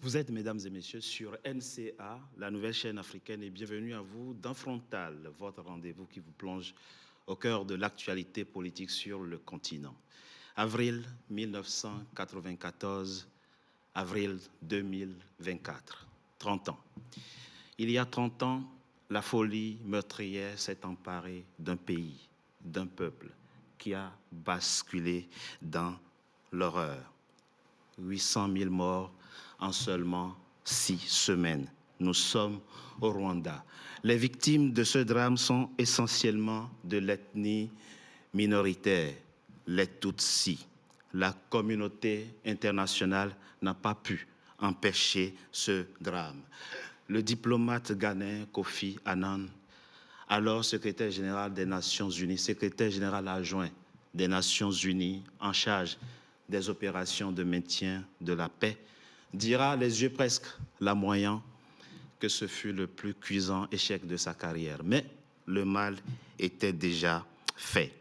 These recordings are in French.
Vous êtes, mesdames et messieurs, sur NCA, la nouvelle chaîne africaine, et bienvenue à vous dans Frontal, votre rendez-vous qui vous plonge au cœur de l'actualité politique sur le continent. Avril 1994, avril 2024, 30 ans. Il y a 30 ans, la folie meurtrière s'est emparée d'un pays, d'un peuple qui a basculé dans l'horreur. 800 000 morts en seulement 6 semaines. Nous sommes au Rwanda. Les victimes de ce drame sont essentiellement de l'ethnie minoritaire, les Tutsis. La communauté internationale n'a pas pu empêcher ce drame. Le diplomate ghanéen Kofi Annan, alors secrétaire général des Nations Unies, secrétaire général adjoint des Nations Unies en charge des opérations de maintien de la paix, dira les yeux presque larmoyants que ce fut le plus cuisant échec de sa carrière. Mais le mal était déjà fait.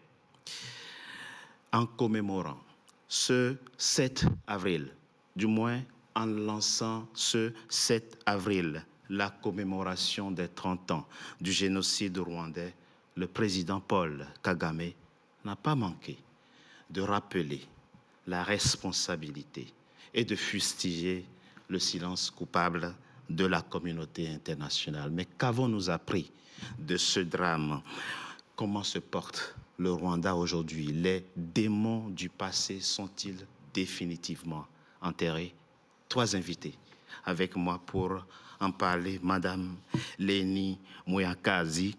En commémorant ce 7 avril, du moins en lançant ce 7 avril, la commémoration des 30 ans du génocide rwandais, le président Paul Kagame n'a pas manqué de rappeler la responsabilité et de fustiger le silence coupable de la communauté internationale. Mais qu'avons-nous appris de ce drame? Comment se porte le Rwanda aujourd'hui? Les démons du passé sont-ils définitivement enterrés? 3 invités avec moi pour en parler. Madame Lénie Mouyakazi,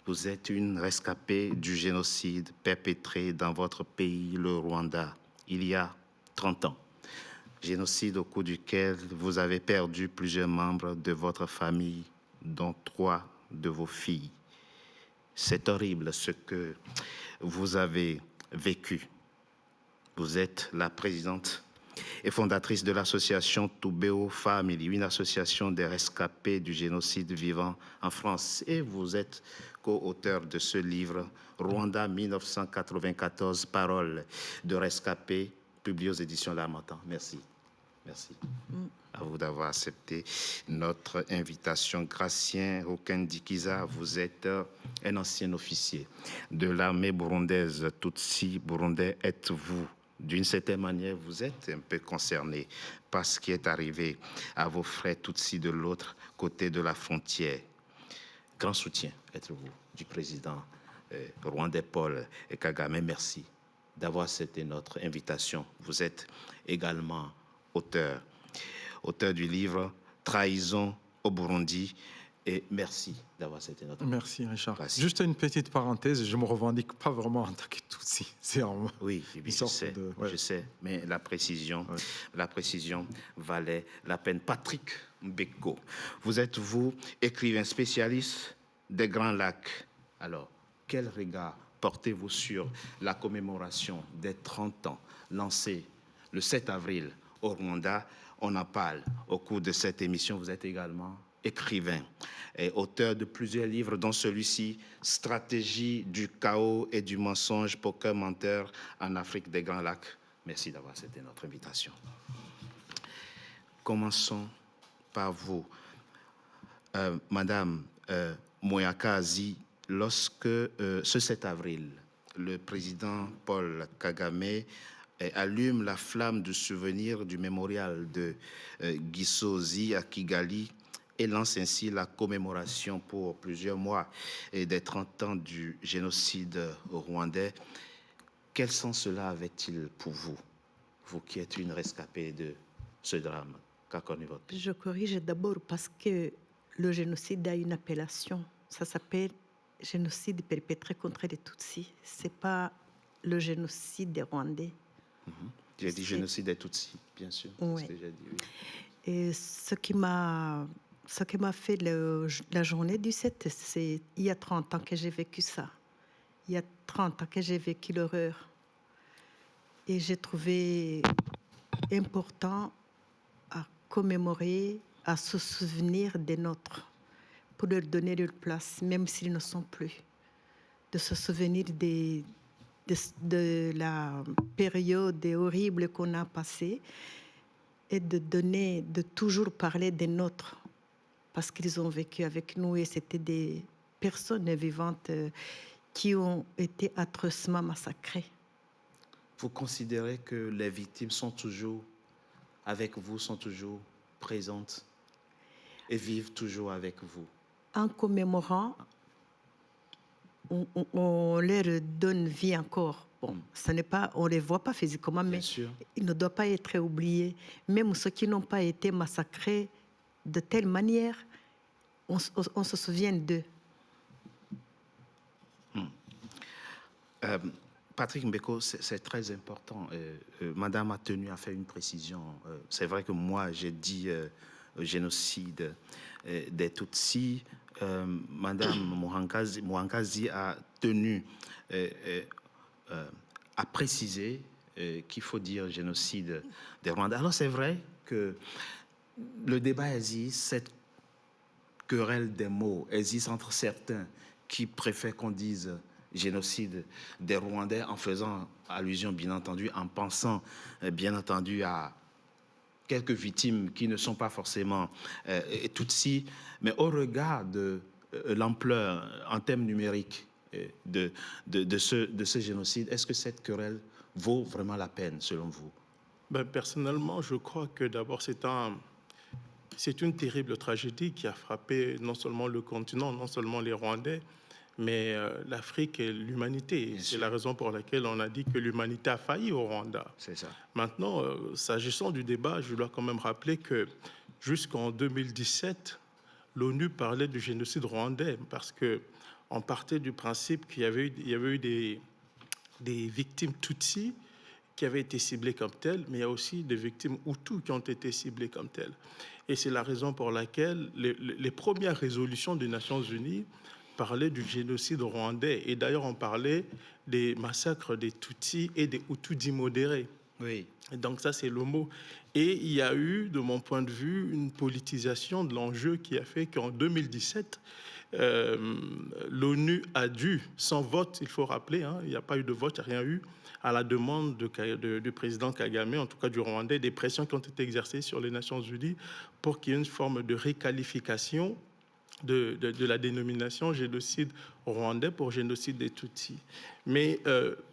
vous êtes une rescapée du génocide perpétré dans votre pays, le Rwanda, il y a 30 ans. Génocide au cours duquel vous avez perdu plusieurs membres de votre famille, dont 3 de vos filles. C'est horrible ce que vous avez vécu. Vous êtes la présidente et fondatrice de l'association Toubéo Family, une association des rescapés du génocide vivant en France. Et vous êtes co-auteur de ce livre, Rwanda 1994, Paroles de rescapés, publié aux éditions L'Harmattan. Merci. Merci à vous d'avoir accepté notre invitation. Gratien Okendikiza, vous êtes un ancien officier de l'armée burundaise. Tutsi burundais, êtes-vous? D'une certaine manière, vous êtes un peu concerné par ce qui est arrivé à vos frères Tutsi de l'autre côté de la frontière. Grand soutien, êtes-vous, du président rwandais Paul Kagame. Merci d'avoir accepté notre invitation. Vous êtes également auteur du livre Trahison au Burundi. Et merci d'avoir accepté notre Merci Richard. Merci. Juste une petite parenthèse, je ne me revendique pas vraiment en tant que Tutsi. C'est oui, je sais, mais la précision valait la peine. Patrick Mbeko, vous êtes, écrivain spécialiste des Grands Lacs. Alors, quel regard portez-vous sur la commémoration des 30 ans lancée le 7 avril au Rwanda? On en parle au cours de cette émission. Vous êtes également écrivain et auteur de plusieurs livres, dont celui-ci, Stratégie du chaos et du mensonge, poker menteur en Afrique des Grands Lacs. Merci d'avoir accepté notre invitation. Commençons par vous. Madame Mouyakazi, lorsque ce 7 avril, le président Paul Kagame allume la flamme du souvenir du mémorial de Gisozi à Kigali et lance ainsi la commémoration pour plusieurs mois des 30 ans du génocide rwandais. Quel sens cela avait-il pour vous, vous qui êtes une rescapée de ce drame? Je corrige d'abord parce que le génocide a une appellation. Ça s'appelle génocide perpétré contre les Tutsis. Ce n'est pas le génocide des Rwandais. J'ai dit génocide des Tutsis, bien sûr. Oui. C'est ce que j'ai dit, oui. Et ce qui m'a fait la journée du 7, c'est il y a 30 ans que j'ai vécu ça. Il y a 30 ans que j'ai vécu l'horreur. Et j'ai trouvé important à commémorer, à se souvenir des nôtres, pour leur donner leur place, même s'ils ne sont plus. De se souvenir de la période horrible qu'on a passée et de toujours parler des nôtres, parce qu'ils ont vécu avec nous et c'était des personnes vivantes qui ont été atrocement massacrées. Vous considérez que les victimes sont toujours avec vous, sont toujours présentes et vivent toujours avec vous? En commémorant, on leur donne vie encore. Bon, on ne les voit pas physiquement, mais ils ne doivent pas être oubliés. Même ceux qui n'ont pas été massacrés de telle manière, on se souvient d'eux. Patrick Mbeko, c'est très important. Madame a tenu à faire une précision. C'est vrai que moi, j'ai dit génocide des Tutsis. Madame Mouangazi a tenu à préciser qu'il faut dire génocide des Rwandais. Alors c'est vrai que le débat existe, cette querelle des mots existe entre certains qui préfèrent qu'on dise génocide des Rwandais en faisant allusion, bien entendu, en pensant, bien entendu, à quelques victimes qui ne sont pas forcément Tutsis, mais au regard de l'ampleur en termes numériques de ce génocide, est-ce que cette querelle vaut vraiment la peine, selon vous? Personnellement, je crois que d'abord, c'est une terrible tragédie qui a frappé non seulement le continent, non seulement les Rwandais, mais l'Afrique et l'humanité. C'est la raison pour laquelle on a dit que l'humanité a failli au Rwanda. C'est ça. Maintenant, s'agissant du débat, je dois quand même rappeler que jusqu'en 2017, l'ONU parlait du génocide rwandais parce qu'on partait du principe qu'il y avait eu des victimes Tutsis qui avaient été ciblées comme telles, mais il y a aussi des victimes Hutus qui ont été ciblées comme telles. Et c'est la raison pour laquelle les premières résolutions des Nations Unies parlaient du génocide rwandais. Et d'ailleurs, on parlait des massacres des Tutsis et des Hutus dits modérés. Oui. Et donc ça, c'est le mot. Et il y a eu, de mon point de vue, une politisation de l'enjeu qui a fait qu'en 2017, l'ONU a dû, sans vote, il faut rappeler, il n'y a pas eu de vote, il n'y a rien eu, à la demande du président Kagame, en tout cas du Rwandais, des pressions qui ont été exercées sur les Nations Unies pour qu'il y ait une forme de réqualification de la dénomination génocide rwandais pour génocide des Tutsis. Mais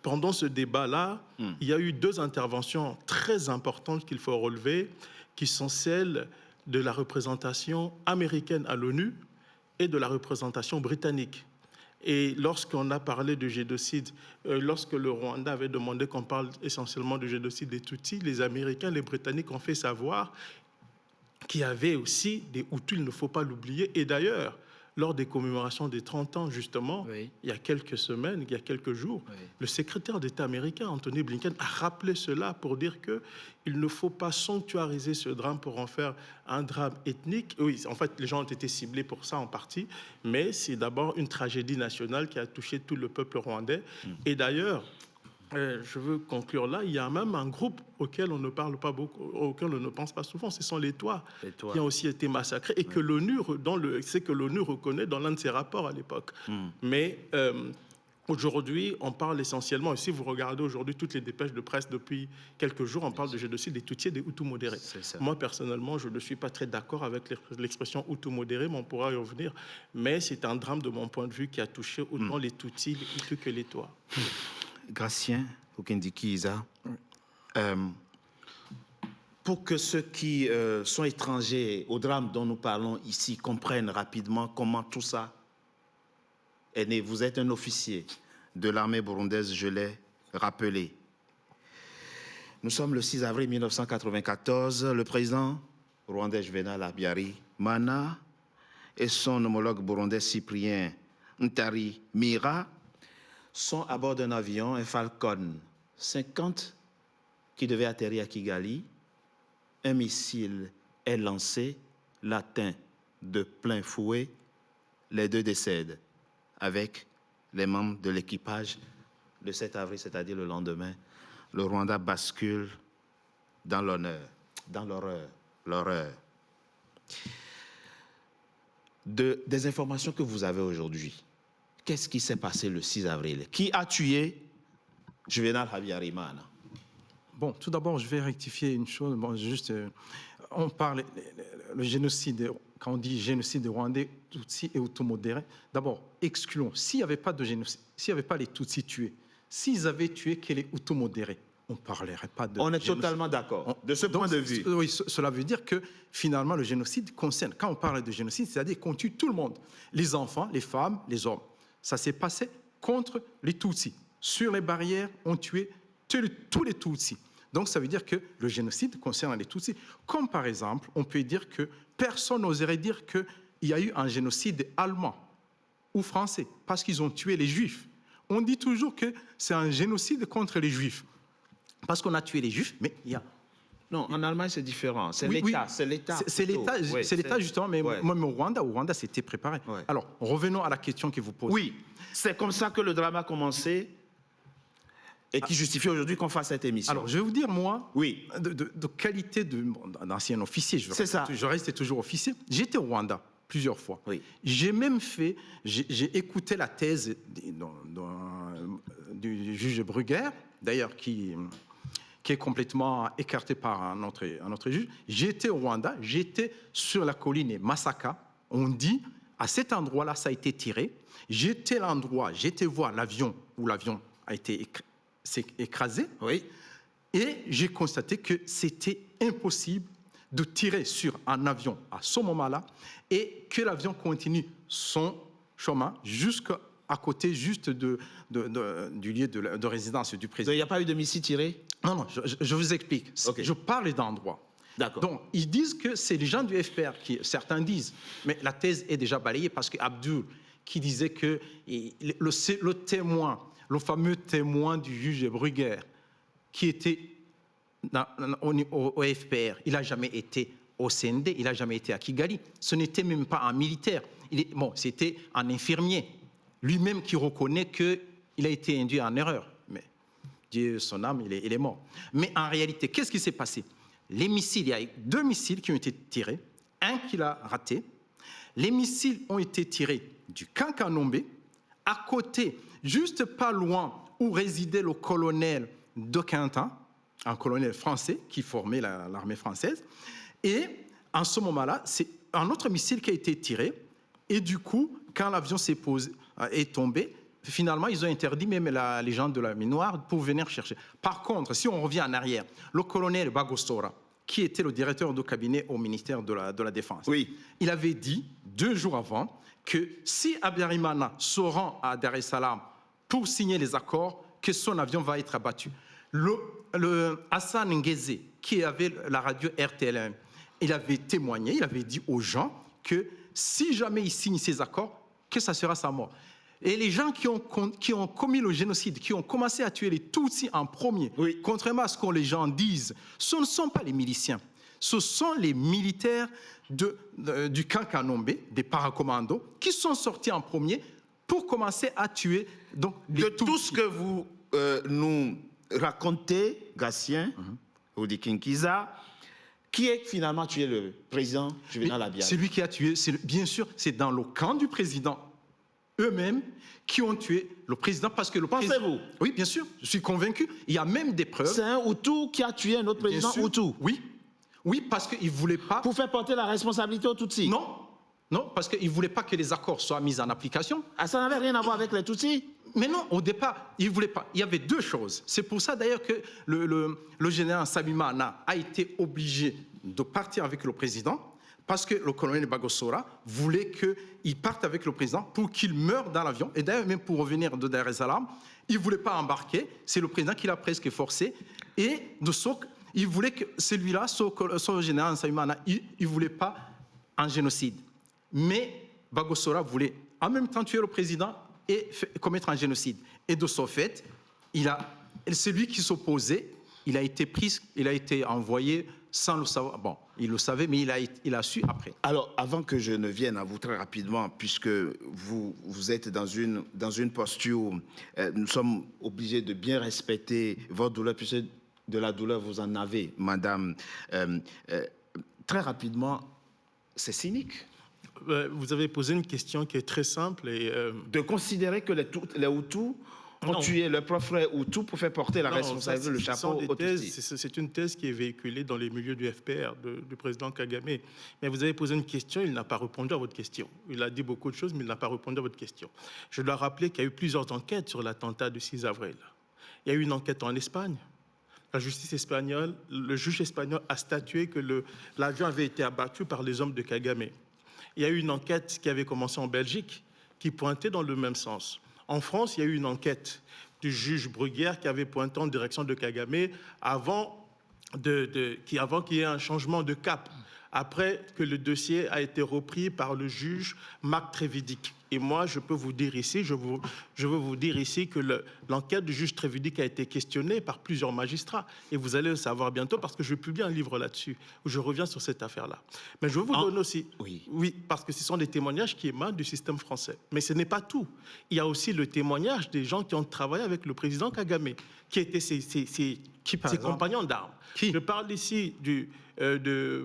pendant ce débat-là, il y a eu deux interventions très importantes qu'il faut relever, qui sont celles de la représentation américaine à l'ONU et de la représentation britannique. Et lorsqu'on a parlé de génocide, lorsque le Rwanda avait demandé qu'on parle essentiellement du génocide des Tutsis, les Américains, les Britanniques ont fait savoir qu'il y avait aussi des Hutus, il ne faut pas l'oublier. Et d'ailleurs, lors des commémorations des 30 ans, justement, il y a quelques semaines, il y a quelques jours, le secrétaire d'État américain, Anthony Blinken, a rappelé cela pour dire qu'il ne faut pas sanctuariser ce drame pour en faire un drame ethnique. Oui, en fait, les gens ont été ciblés pour ça en partie, mais c'est d'abord une tragédie nationale qui a touché tout le peuple rwandais. Et d'ailleurs, je veux conclure là, il y a même un groupe auquel on ne parle pas beaucoup, auquel on ne pense pas souvent, ce sont les Touaregs qui ont aussi été massacrés et que l'ONU reconnaît dans l'un de ses rapports à l'époque. Mais aujourd'hui, on parle essentiellement, et si vous regardez aujourd'hui toutes les dépêches de presse depuis quelques jours, on parle de génocide des Tutsis et des Hutus modérés. Moi, personnellement, je ne suis pas très d'accord avec l'expression Hutus modéré, mais on pourra y revenir. Mais c'est un drame de mon point de vue qui a touché autant les Tutsis, les Hutus que les Touaregs. Gratien Okendikiza, pour que ceux qui sont étrangers au drame dont nous parlons ici comprennent rapidement comment tout ça est né. Vous êtes un officier de l'armée burundaise, je l'ai rappelé. Nous sommes le 6 avril 1994. Le président rwandais Juvenal Habyarimana et son homologue burundais Cyprien Ntaryamira sont à bord d'un avion, un Falcon 50, qui devait atterrir à Kigali. Un missile est lancé, l'atteint de plein fouet. Les deux décèdent avec les membres de l'équipage. Le 7 avril, c'est-à-dire le lendemain, le Rwanda bascule dans l'horreur. Des informations que vous avez aujourd'hui, qu'est-ce qui s'est passé le 6 avril? Qui a tué Juvenal Habyarimana? Bon, tout d'abord, je vais rectifier une chose. Bon, on parle le génocide. Quand on dit génocide rwandais, Tutsi et Hutu modérés, d'abord, excluons. S'il n'y avait pas de génocide, s'il n'y avait pas les Tutsis tués, s'ils avaient tué que les Hutus modérés, on ne parlerait pas de On est génocide. totalement d'accord. De ce point de vue. Oui, cela veut dire que finalement, le génocide concerne, quand on parle de génocide, c'est-à-dire qu'on tue tout le monde, les enfants, les femmes, les hommes. Ça s'est passé contre les Tutsis. Sur les barrières, on tuait tous les Tutsis. Donc, ça veut dire que le génocide concerne les Tutsis. Comme par exemple, on peut dire que personne n'oserait dire qu'il y a eu un génocide allemand ou français parce qu'ils ont tué les Juifs. On dit toujours que c'est un génocide contre les Juifs parce qu'on a tué les Juifs, mais il y a... Non, en Allemagne, c'est différent. C'est Oui, l'État. oui. C'est l'État. C'est l'État, Oui, c'est l'État justement, mais ouais. même au Rwanda, c'était préparé. Ouais. Alors, revenons à la question que vous posez. Oui, c'est comme ça que le drame a commencé et qui justifie aujourd'hui qu'on fasse cette émission. Alors, je vais vous dire, moi, oui. de qualité d'ancien officier, je reste toujours officier, j'étais au Rwanda plusieurs fois. Oui. J'ai même j'ai écouté la thèse du juge Bruguère, d'ailleurs, qui est complètement écarté par un autre juge. J'étais au Rwanda, j'étais sur la colline Masaka. On dit, à cet endroit-là, ça a été tiré. J'étais voir l'avion où l'avion s'est écrasé. Oui. Et j'ai constaté que c'était impossible de tirer sur un avion à ce moment-là et que l'avion continue son chemin jusqu'à côté juste du lieu de résidence du président. Il n'y a pas eu de missile tiré? Non, je vous explique. Okay. Je parle d'endroit. D'accord. Donc, ils disent que c'est les gens du FPR certains disent, mais la thèse est déjà balayée parce qu'Abdul, qui disait que le témoin, le fameux témoin du juge Bruguère, qui était au FPR, il n'a jamais été au CND, il n'a jamais été à Kigali. Ce n'était même pas un militaire. C'était un infirmier. Lui-même qui reconnaît qu'il a été induit en erreur. Mais Dieu, son âme, il est mort. Mais en réalité, qu'est-ce qui s'est passé? Les missiles, il y a 2 missiles qui ont été tirés, un qui l'a raté. Les missiles ont été tirés du Kankanombe, à côté, juste pas loin, où résidait le colonel de Quintin, un colonel français qui formait l'armée française. Et en ce moment-là, c'est un autre missile qui a été tiré. Et du coup, quand l'avion est tombé, finalement, ils ont interdit même les gens de la mine noire pour venir chercher. Par contre, si on revient en arrière, le colonel Bagosora, qui était le directeur de cabinet au ministère de la Défense, oui. Il avait dit 2 jours avant que si Abiyarimana se rend à Dar es Salaam pour signer les accords, que son avion va être abattu. Le Hassan Ngeze, qui avait la radio RTL1, il avait témoigné, il avait dit aux gens que si jamais il signe ces accords, que ça sera sa mort. Et les gens qui ont commis le génocide, qui ont commencé à tuer les Tutsis en premier, oui. Contrairement à ce que les gens disent, ce ne sont pas les miliciens, ce sont les militaires du Kankanombe, des paracommandos, qui sont sortis en premier pour commencer à tuer donc, les Tutsis. De tout ce que vous nous racontez, Gatien, Odikinkiza, qui est finalement tué le président Juvenal Abiyarimana? C'est lui qui a tué, bien sûr, c'est dans le camp du président eux-mêmes qui ont tué le président parce que le président... Pensez-vous? Oui, bien sûr, je suis convaincu. Il y a même des preuves. C'est un Hutu qui a tué un autre président Hutu? Oui. Oui, parce qu'il ne voulait pas... Pour faire porter la responsabilité aux Tutsis? Non, parce qu'il ne voulait pas que les accords soient mis en application. Ah, ça n'avait rien à voir avec les Tutsis? Mais non, au départ, il ne voulait pas. Il y avait 2 choses. C'est pour ça d'ailleurs que le général Sabimana a été obligé de partir avec le président, parce que le colonel Bagosora voulait qu'il parte avec le président pour qu'il meure dans l'avion. Et d'ailleurs, même pour revenir de Dar es Salaam, il ne voulait pas embarquer. C'est le président qui l'a presque forcé. Et de Sok, il voulait que celui-là, son général Sabimana, il ne voulait pas un génocide. Mais Bagosora voulait en même temps tuer le président et commettre un génocide. Et de ce fait, celui qui s'opposait, il a été envoyé sans le savoir. Bon, il le savait, mais il a su après. Alors, avant que je ne vienne à vous très rapidement, puisque vous êtes dans une posture où nous sommes obligés de bien respecter votre douleur, puisque de la douleur, vous en avez, madame. Très rapidement, c'est cynique. Vous avez posé une question qui est très simple. De considérer que les Hutus pour tuer leur propre frère ou tout pour faire porter la responsabilité, le chapeau au Tutsi. C'est une thèse qui est véhiculée dans les milieux du FPR, du président Kagame. Mais vous avez posé une question, il n'a pas répondu à votre question. Il a dit beaucoup de choses, mais il n'a pas répondu à votre question. Je dois rappeler qu'il y a eu plusieurs enquêtes sur l'attentat du 6 avril. Il y a eu une enquête en Espagne. La justice espagnole, le juge espagnol a statué que l'avion avait été abattu par les hommes de Kagame. Il y a eu une enquête qui avait commencé en Belgique, qui pointait dans le même sens. En France, il y a eu une enquête du juge Bruguière qui avait pointé en direction de Kagame avant qu'il y ait un changement de cap, après que le dossier a été repris par le juge Marc Trévidic. Et moi, je peux vous dire ici, je veux vous dire ici que l'enquête du juge Trévidic a été questionnée par plusieurs magistrats. Et vous allez le savoir bientôt parce que je vais publier un livre là-dessus où je reviens sur cette affaire-là. Mais je veux vous donner aussi... Oui, parce que ce sont des témoignages qui émanent du système français. Mais ce n'est pas tout. Il y a aussi le témoignage des gens qui ont travaillé avec le président Kagame, qui étaient ses compagnons d'armes. Je parle ici de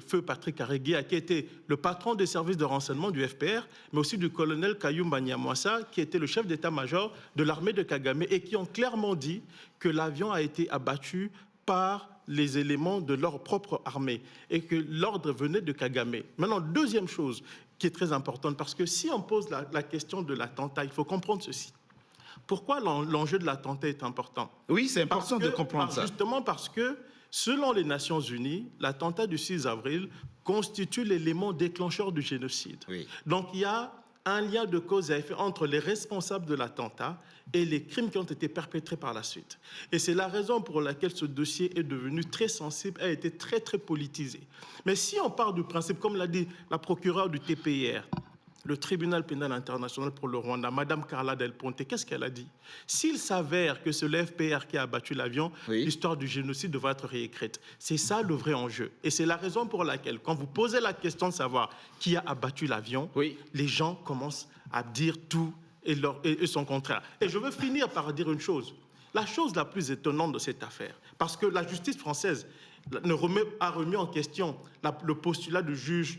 feu Patrick Karegeya, qui était le patron des services de renseignement du FPR, mais aussi du colonel Kayumba Nyamwasa, qui était le chef d'état-major de l'armée de Kagame, et qui ont clairement dit que l'avion a été abattu par les éléments de leur propre armée et que l'ordre venait de Kagame. Maintenant, deuxième chose qui est très importante, parce que si on pose la question de l'attentat, il faut comprendre ceci. Pourquoi l'enjeu de l'attentat est important? Oui, c'est important de comprendre ça. Justement parce que, selon les Nations Unies, l'attentat du 6 avril constitue l'élément déclencheur du génocide. Oui. Donc il y a un lien de cause à effet entre les responsables de l'attentat et les crimes qui ont été perpétrés par la suite. Et c'est la raison pour laquelle ce dossier est devenu très sensible, a été très, très politisé. Mais si on part du principe, comme l'a dit la procureure du TPIR, le tribunal pénal international pour le Rwanda, Madame Carla Del Ponte, qu'est-ce qu'elle a dit? S'il s'avère que c'est le FPR qui a abattu l'avion, l'histoire du génocide devra être réécrite. C'est ça le vrai enjeu. Et c'est la raison pour laquelle, quand vous posez la question de savoir qui a abattu l'avion, les gens commencent à dire tout et son contraire. Et je veux finir par dire une chose. La chose la plus étonnante de cette affaire, parce que la justice française a remis en question le postulat du juge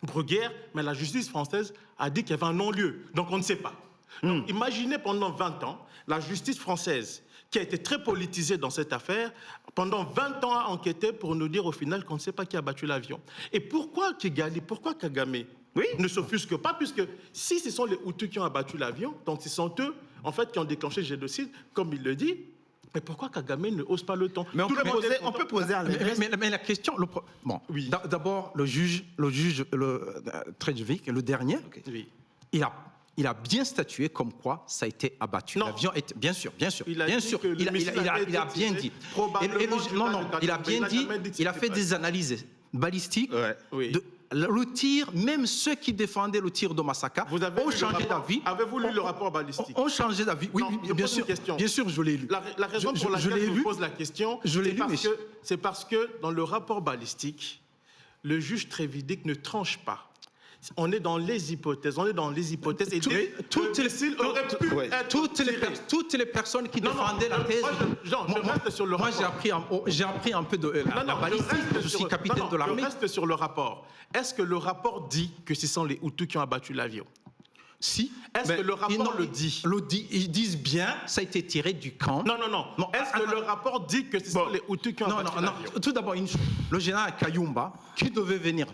Bruguière, mais la justice française a dit qu'il y avait un non-lieu. Donc on ne sait pas. Donc, imaginez pendant 20 ans, la justice française, qui a été très politisée dans cette affaire, pendant 20 ans a enquêté pour nous dire au final qu'on ne sait pas qui a battu l'avion. Et pourquoi Kigali, pourquoi Kagame ne s'offusque pas, puisque si ce sont les Hutus qui ont abattu l'avion, donc ce sont eux, en fait, qui ont déclenché le génocide, comme il le dit. Mais pourquoi Kagame ne hausse pas le ton? Mais on peut poser à l'inverse. Mais la question... D'abord, le juge Trévidic, le dernier, il a bien statué comme quoi ça a été abattu. L'avion est... Bien sûr. Il a bien dit. Il a bien dit, il a fait des analyses balistiques. Le tir, même ceux qui défendaient le tir de Massacre ont changé d'avis. Avez-vous lu le rapport balistique? Ont changé d'avis. Oui, bien sûr. Bien sûr, je l'ai lu. La raison pour laquelle je pose la question, c'est parce que dans le rapport balistique, le juge Trévidic ne tranche pas. On est dans les hypothèses. Et toutes les personnes qui défendaient la thèse. Moi, j'ai appris un peu de la balistique. Je suis capitaine de l'armée. Je reste sur le rapport. Est-ce que le rapport dit que ce sont les Hutus qui ont abattu l'avion? Si. Est-ce que le rapport le dit? Ils disent bien, ça a été tiré du camp. Non. Est-ce que le rapport dit que ce sont les Hutus qui ont abattu l'avion? Tout d'abord, une chose. Le général Kayumba, qui devait venir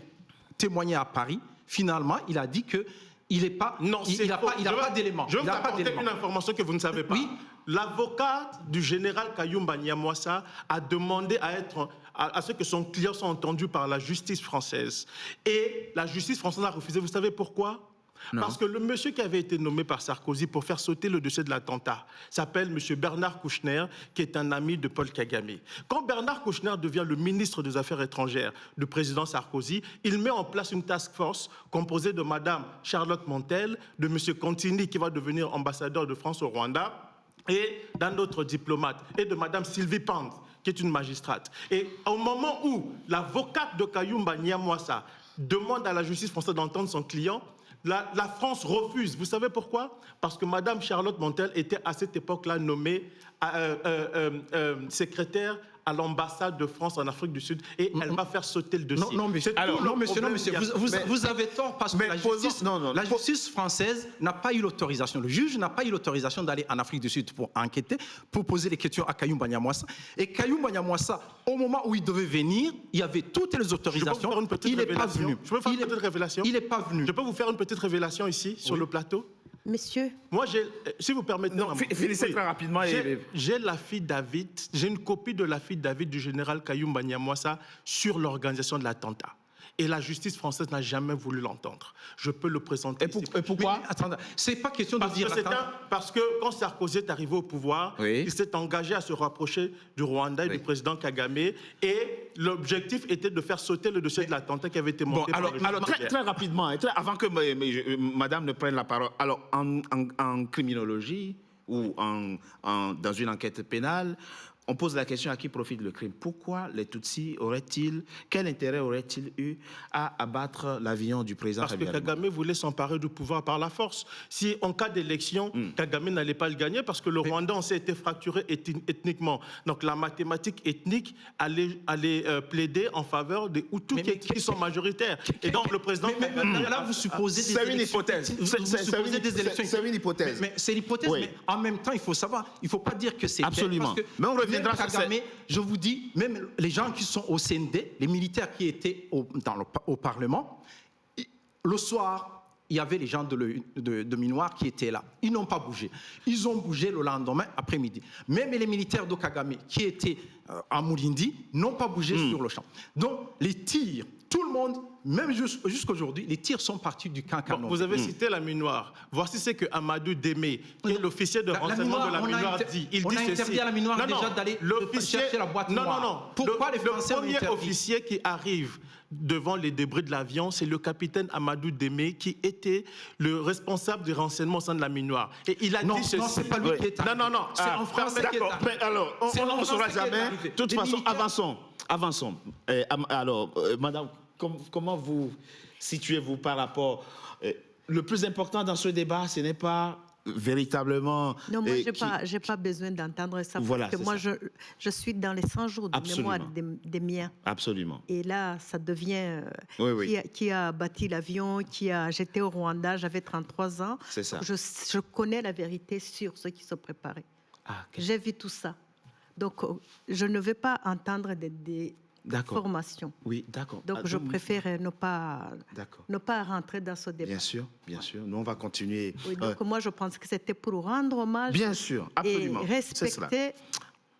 témoigner à Paris, finalement, il a dit que il n'a pas d'éléments. Je vais vous apporter une information que vous ne savez pas. Oui. L'avocat du général Kayumba Nyamwasa a demandé à ce que son client soit entendu par la justice française. Et la justice française a refusé. Vous savez pourquoi? Parce que le monsieur qui avait été nommé par Sarkozy pour faire sauter le dossier de l'attentat s'appelle monsieur Bernard Kouchner, qui est un ami de Paul Kagame. Quand Bernard Kouchner devient le ministre des Affaires étrangères du président Sarkozy, il met en place une task force composée de madame Charlotte Montel, de monsieur Contini, qui va devenir ambassadeur de France au Rwanda, et d'un autre diplomate, et de madame Sylvie Pand, qui est une magistrate. Et au moment où l'avocate de Kayumba Nyamwasa demande à la justice française d'entendre son client, la France refuse. Vous savez pourquoi? Parce que Madame Charlotte Montel était à cette époque-là nommée secrétaire à l'ambassade de France en Afrique du Sud et elle va faire sauter le dossier. Non, monsieur, vous avez tort parce que la justice française n'a pas eu l'autorisation. Le juge n'a pas eu l'autorisation d'aller en Afrique du Sud pour enquêter, pour poser les questions à Kayumba Nyamwasa. Et Kayumba Nyamwasa, au moment où il devait venir, il y avait toutes les autorisations. Il n'est pas venu. Je peux faire une petite révélation? Il n'est pas venu. Je peux vous faire une petite révélation ici, sur le plateau? Monsieur. Moi, si vous permettez... Non, finissez très rapidement. J'ai la fille David, j'ai une copie de la fille David du général Kayumba Nyamwasa sur l'organisation de l'attentat. Et la justice française n'a jamais voulu l'entendre. Je peux le présenter. Et pourquoi? Attendez, c'est pas question de dire... Parce que quand Sarkozy est arrivé au pouvoir, il s'est engagé à se rapprocher du Rwanda et du président Kagame. Et l'objectif était de faire sauter le dossier de l'attentat qui avait été monté par le juge. Alors très rapidement, avant que madame ne prenne la parole. Alors, en criminologie ou dans une enquête pénale, on pose la question à qui profite le crime. Pourquoi les Tutsis quel intérêt auraient-ils eu à abattre l'avion du président Parce que Kagame voulait s'emparer du pouvoir par la force. Si en cas d'élection, Kagame n'allait pas le gagner parce que le Rwanda, on s'est été fracturé ethniquement. Donc la mathématique ethnique allait plaider en faveur des Hutus qui sont majoritaires. Et donc le président... là, vous supposez des élections. C'est une hypothèse. Mais c'est l'hypothèse, mais en même temps, il faut savoir, il ne faut pas dire que c'est... Absolument. Mais on reviendra sur Kagame, je vous dis, même les gens qui sont au CND, les militaires qui étaient au Parlement, le soir, il y avait les gens de Minoir qui étaient là. Ils n'ont pas bougé. Ils ont bougé le lendemain après-midi. Même les militaires de Kagame qui étaient à Moulindi n'ont pas bougé sur le champ. Donc, les tirs, tout le monde, même jusqu'aujourd'hui, les tirs sont partis du camp Canon. Vous avez cité la Minoire. Voici ce que Amadou Démé, qui est l'officier de renseignement de la Minoire, dit. Il dit ceci. Interdit à la Minoire déjà d'aller chercher la boîte noire. Non. Pourquoi les Français le premier officier qui arrive devant les débris de l'avion, c'est le capitaine Amadou Démé, qui était le responsable du renseignement au sein de la Minoire. Et il a dit ceci. Non, c'est pas lui qui est arrivé. Non. C'est en France qui est arrivé. Mais alors, on ne saura jamais. De toute façon, avançons. Alors, madame, comment vous situez-vous par rapport... le plus important dans ce débat, ce n'est pas véritablement... Non, moi, je n'ai pas besoin d'entendre ça. Voilà, parce que moi, je suis dans les 100 jours de mémoire des miens. Absolument. Et là, ça devient... Oui. Qui a bâti l'avion, j'étais au Rwanda, j'avais 33 ans. C'est ça. Je connais la vérité sur ceux qui se préparaient. J'ai vu tout ça. Donc, je ne veux pas entendre des formations. Oui, d'accord. Donc, je préfère ne pas rentrer dans ce débat. Bien sûr. Nous, on va continuer. Oui, donc, moi, je pense que c'était pour rendre hommage. Bien sûr, absolument. Et respecter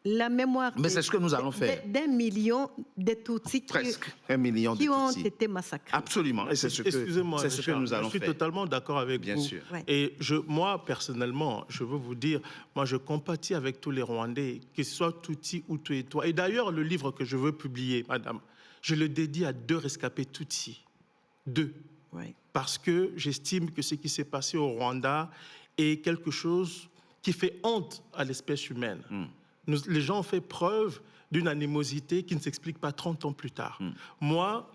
la mémoire mais c'est ce que nous allons faire. D'1 million de Tutsis presque 1 million de qui ont Tutsis. été massacrés. Absolument. Et c'est ce que nous allons faire. Je suis totalement d'accord avec vous. Bien sûr. Ouais. Et moi, personnellement, je veux vous dire, moi, je compatis avec tous les Rwandais, qu'ils soient Tutsis ou Tuétois. Et d'ailleurs, le livre que je veux publier, madame, je le dédie à 2 rescapés Tutsis. 2. Ouais. Parce que j'estime que ce qui s'est passé au Rwanda est quelque chose qui fait honte à l'espèce humaine. Les gens ont fait preuve d'une animosité qui ne s'explique pas 30 ans plus tard. Moi,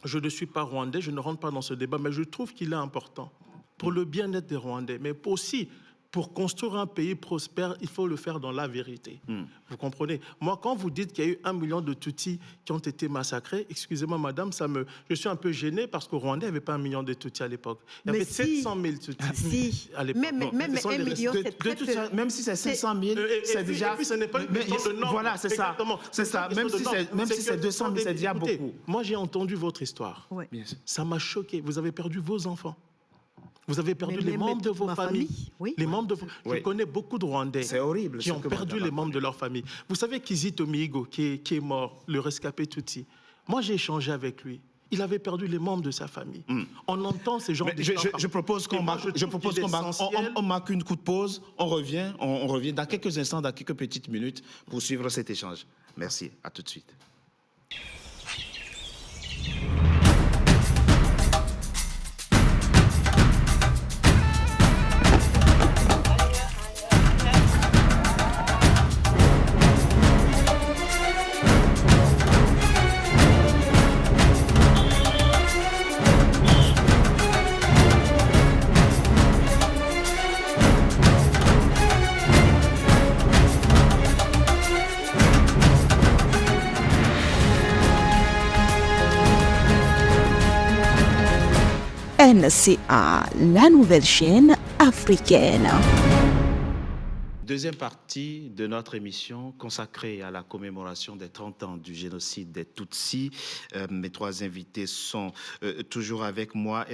je ne suis pas rwandais, je ne rentre pas dans ce débat, mais je trouve qu'il est important pour le bien-être des Rwandais, mais aussi pour construire un pays prospère, il faut le faire dans la vérité. Vous comprenez? Moi, quand vous dites qu'il y a eu 1 million de Tutsis qui ont été massacrés, excusez-moi, madame, je suis un peu gêné parce qu'au Rwanda, il n'y avait pas 1 million de Tutsis à l'époque. Il y avait 700 000 Tutsis à l'époque. Même 1 million, c'est très peu. Même si c'est 500 000, c'est déjà... Et puis, ce n'est pas une question de nombre. Voilà, c'est ça. C'est ça. Même si c'est 200 000, c'est déjà beaucoup. Moi, j'ai entendu votre histoire. Ouais. Ça m'a choqué. Vous avez perdu vos enfants. Vous avez perdu les membres de vos familles. Oui. Les membres de vos... Je connais beaucoup de Rwandais qui ont perdu les membres de leur famille. Vous savez Kizito Mihigo, qui est mort, le rescapé Tutsi. Moi, j'ai échangé avec lui. Il avait perdu les membres de sa famille. On entend ces gens... Je propose qu'on marque une coup de pause. On revient dans quelques instants, dans quelques petites minutes pour suivre cet échange. Merci. À tout de suite. NCA, la nouvelle chaîne africaine. Deuxième partie de notre émission consacrée à la commémoration des 30 ans du génocide des Tutsis. Mes trois invités sont toujours avec moi.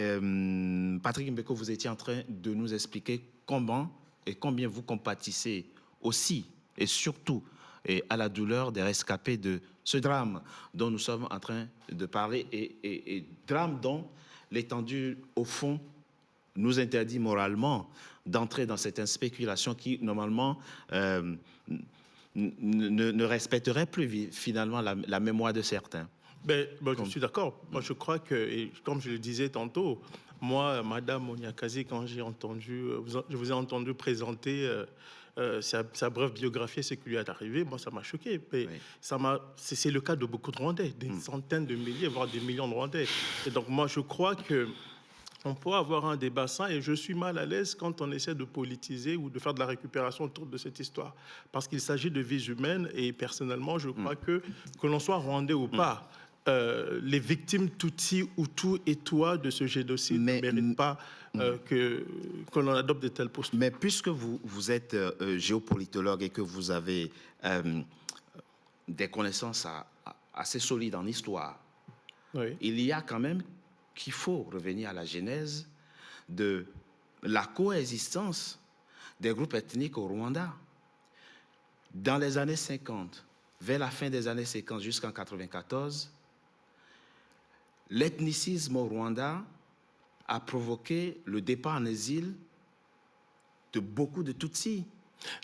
Patrick Mbeko, vous étiez en train de nous expliquer comment et combien vous compatissez aussi et surtout à la douleur des rescapés de ce drame dont nous sommes en train de parler et drame dont l'étendue, au fond, nous interdit moralement d'entrer dans cette spéculation qui, normalement, ne respecterait plus finalement la mémoire de certains. Je suis d'accord. Moi, je crois que, et comme je le disais tantôt, moi, Madame Onyakazi, quand je vous ai entendu présenter sa brève biographie et ce qui lui est arrivé, moi, ça m'a choqué. Mais oui. C'est le cas de beaucoup de Rwandais, des centaines de milliers, voire des millions de Rwandais. Et donc, moi, je crois que on peut avoir un débat sain et je suis mal à l'aise quand on essaie de politiser ou de faire de la récupération autour de cette histoire. Parce qu'il s'agit de vies humaines et personnellement, je crois que l'on soit rwandais ou pas, les victimes Tutsi, Hutu et Tutsi de ce génocide ne méritent pas que l'on adopte de telles postures. Mais puisque vous êtes géopolitologue et que vous avez des connaissances assez solides en histoire, oui. Il y a quand même qu'il faut revenir à la genèse de la coexistence des groupes ethniques au Rwanda. Dans les années 50, vers la fin des années 50 jusqu'en 94, l'ethnicisme au Rwanda a provoqué le départ en exil de beaucoup de Tutsis.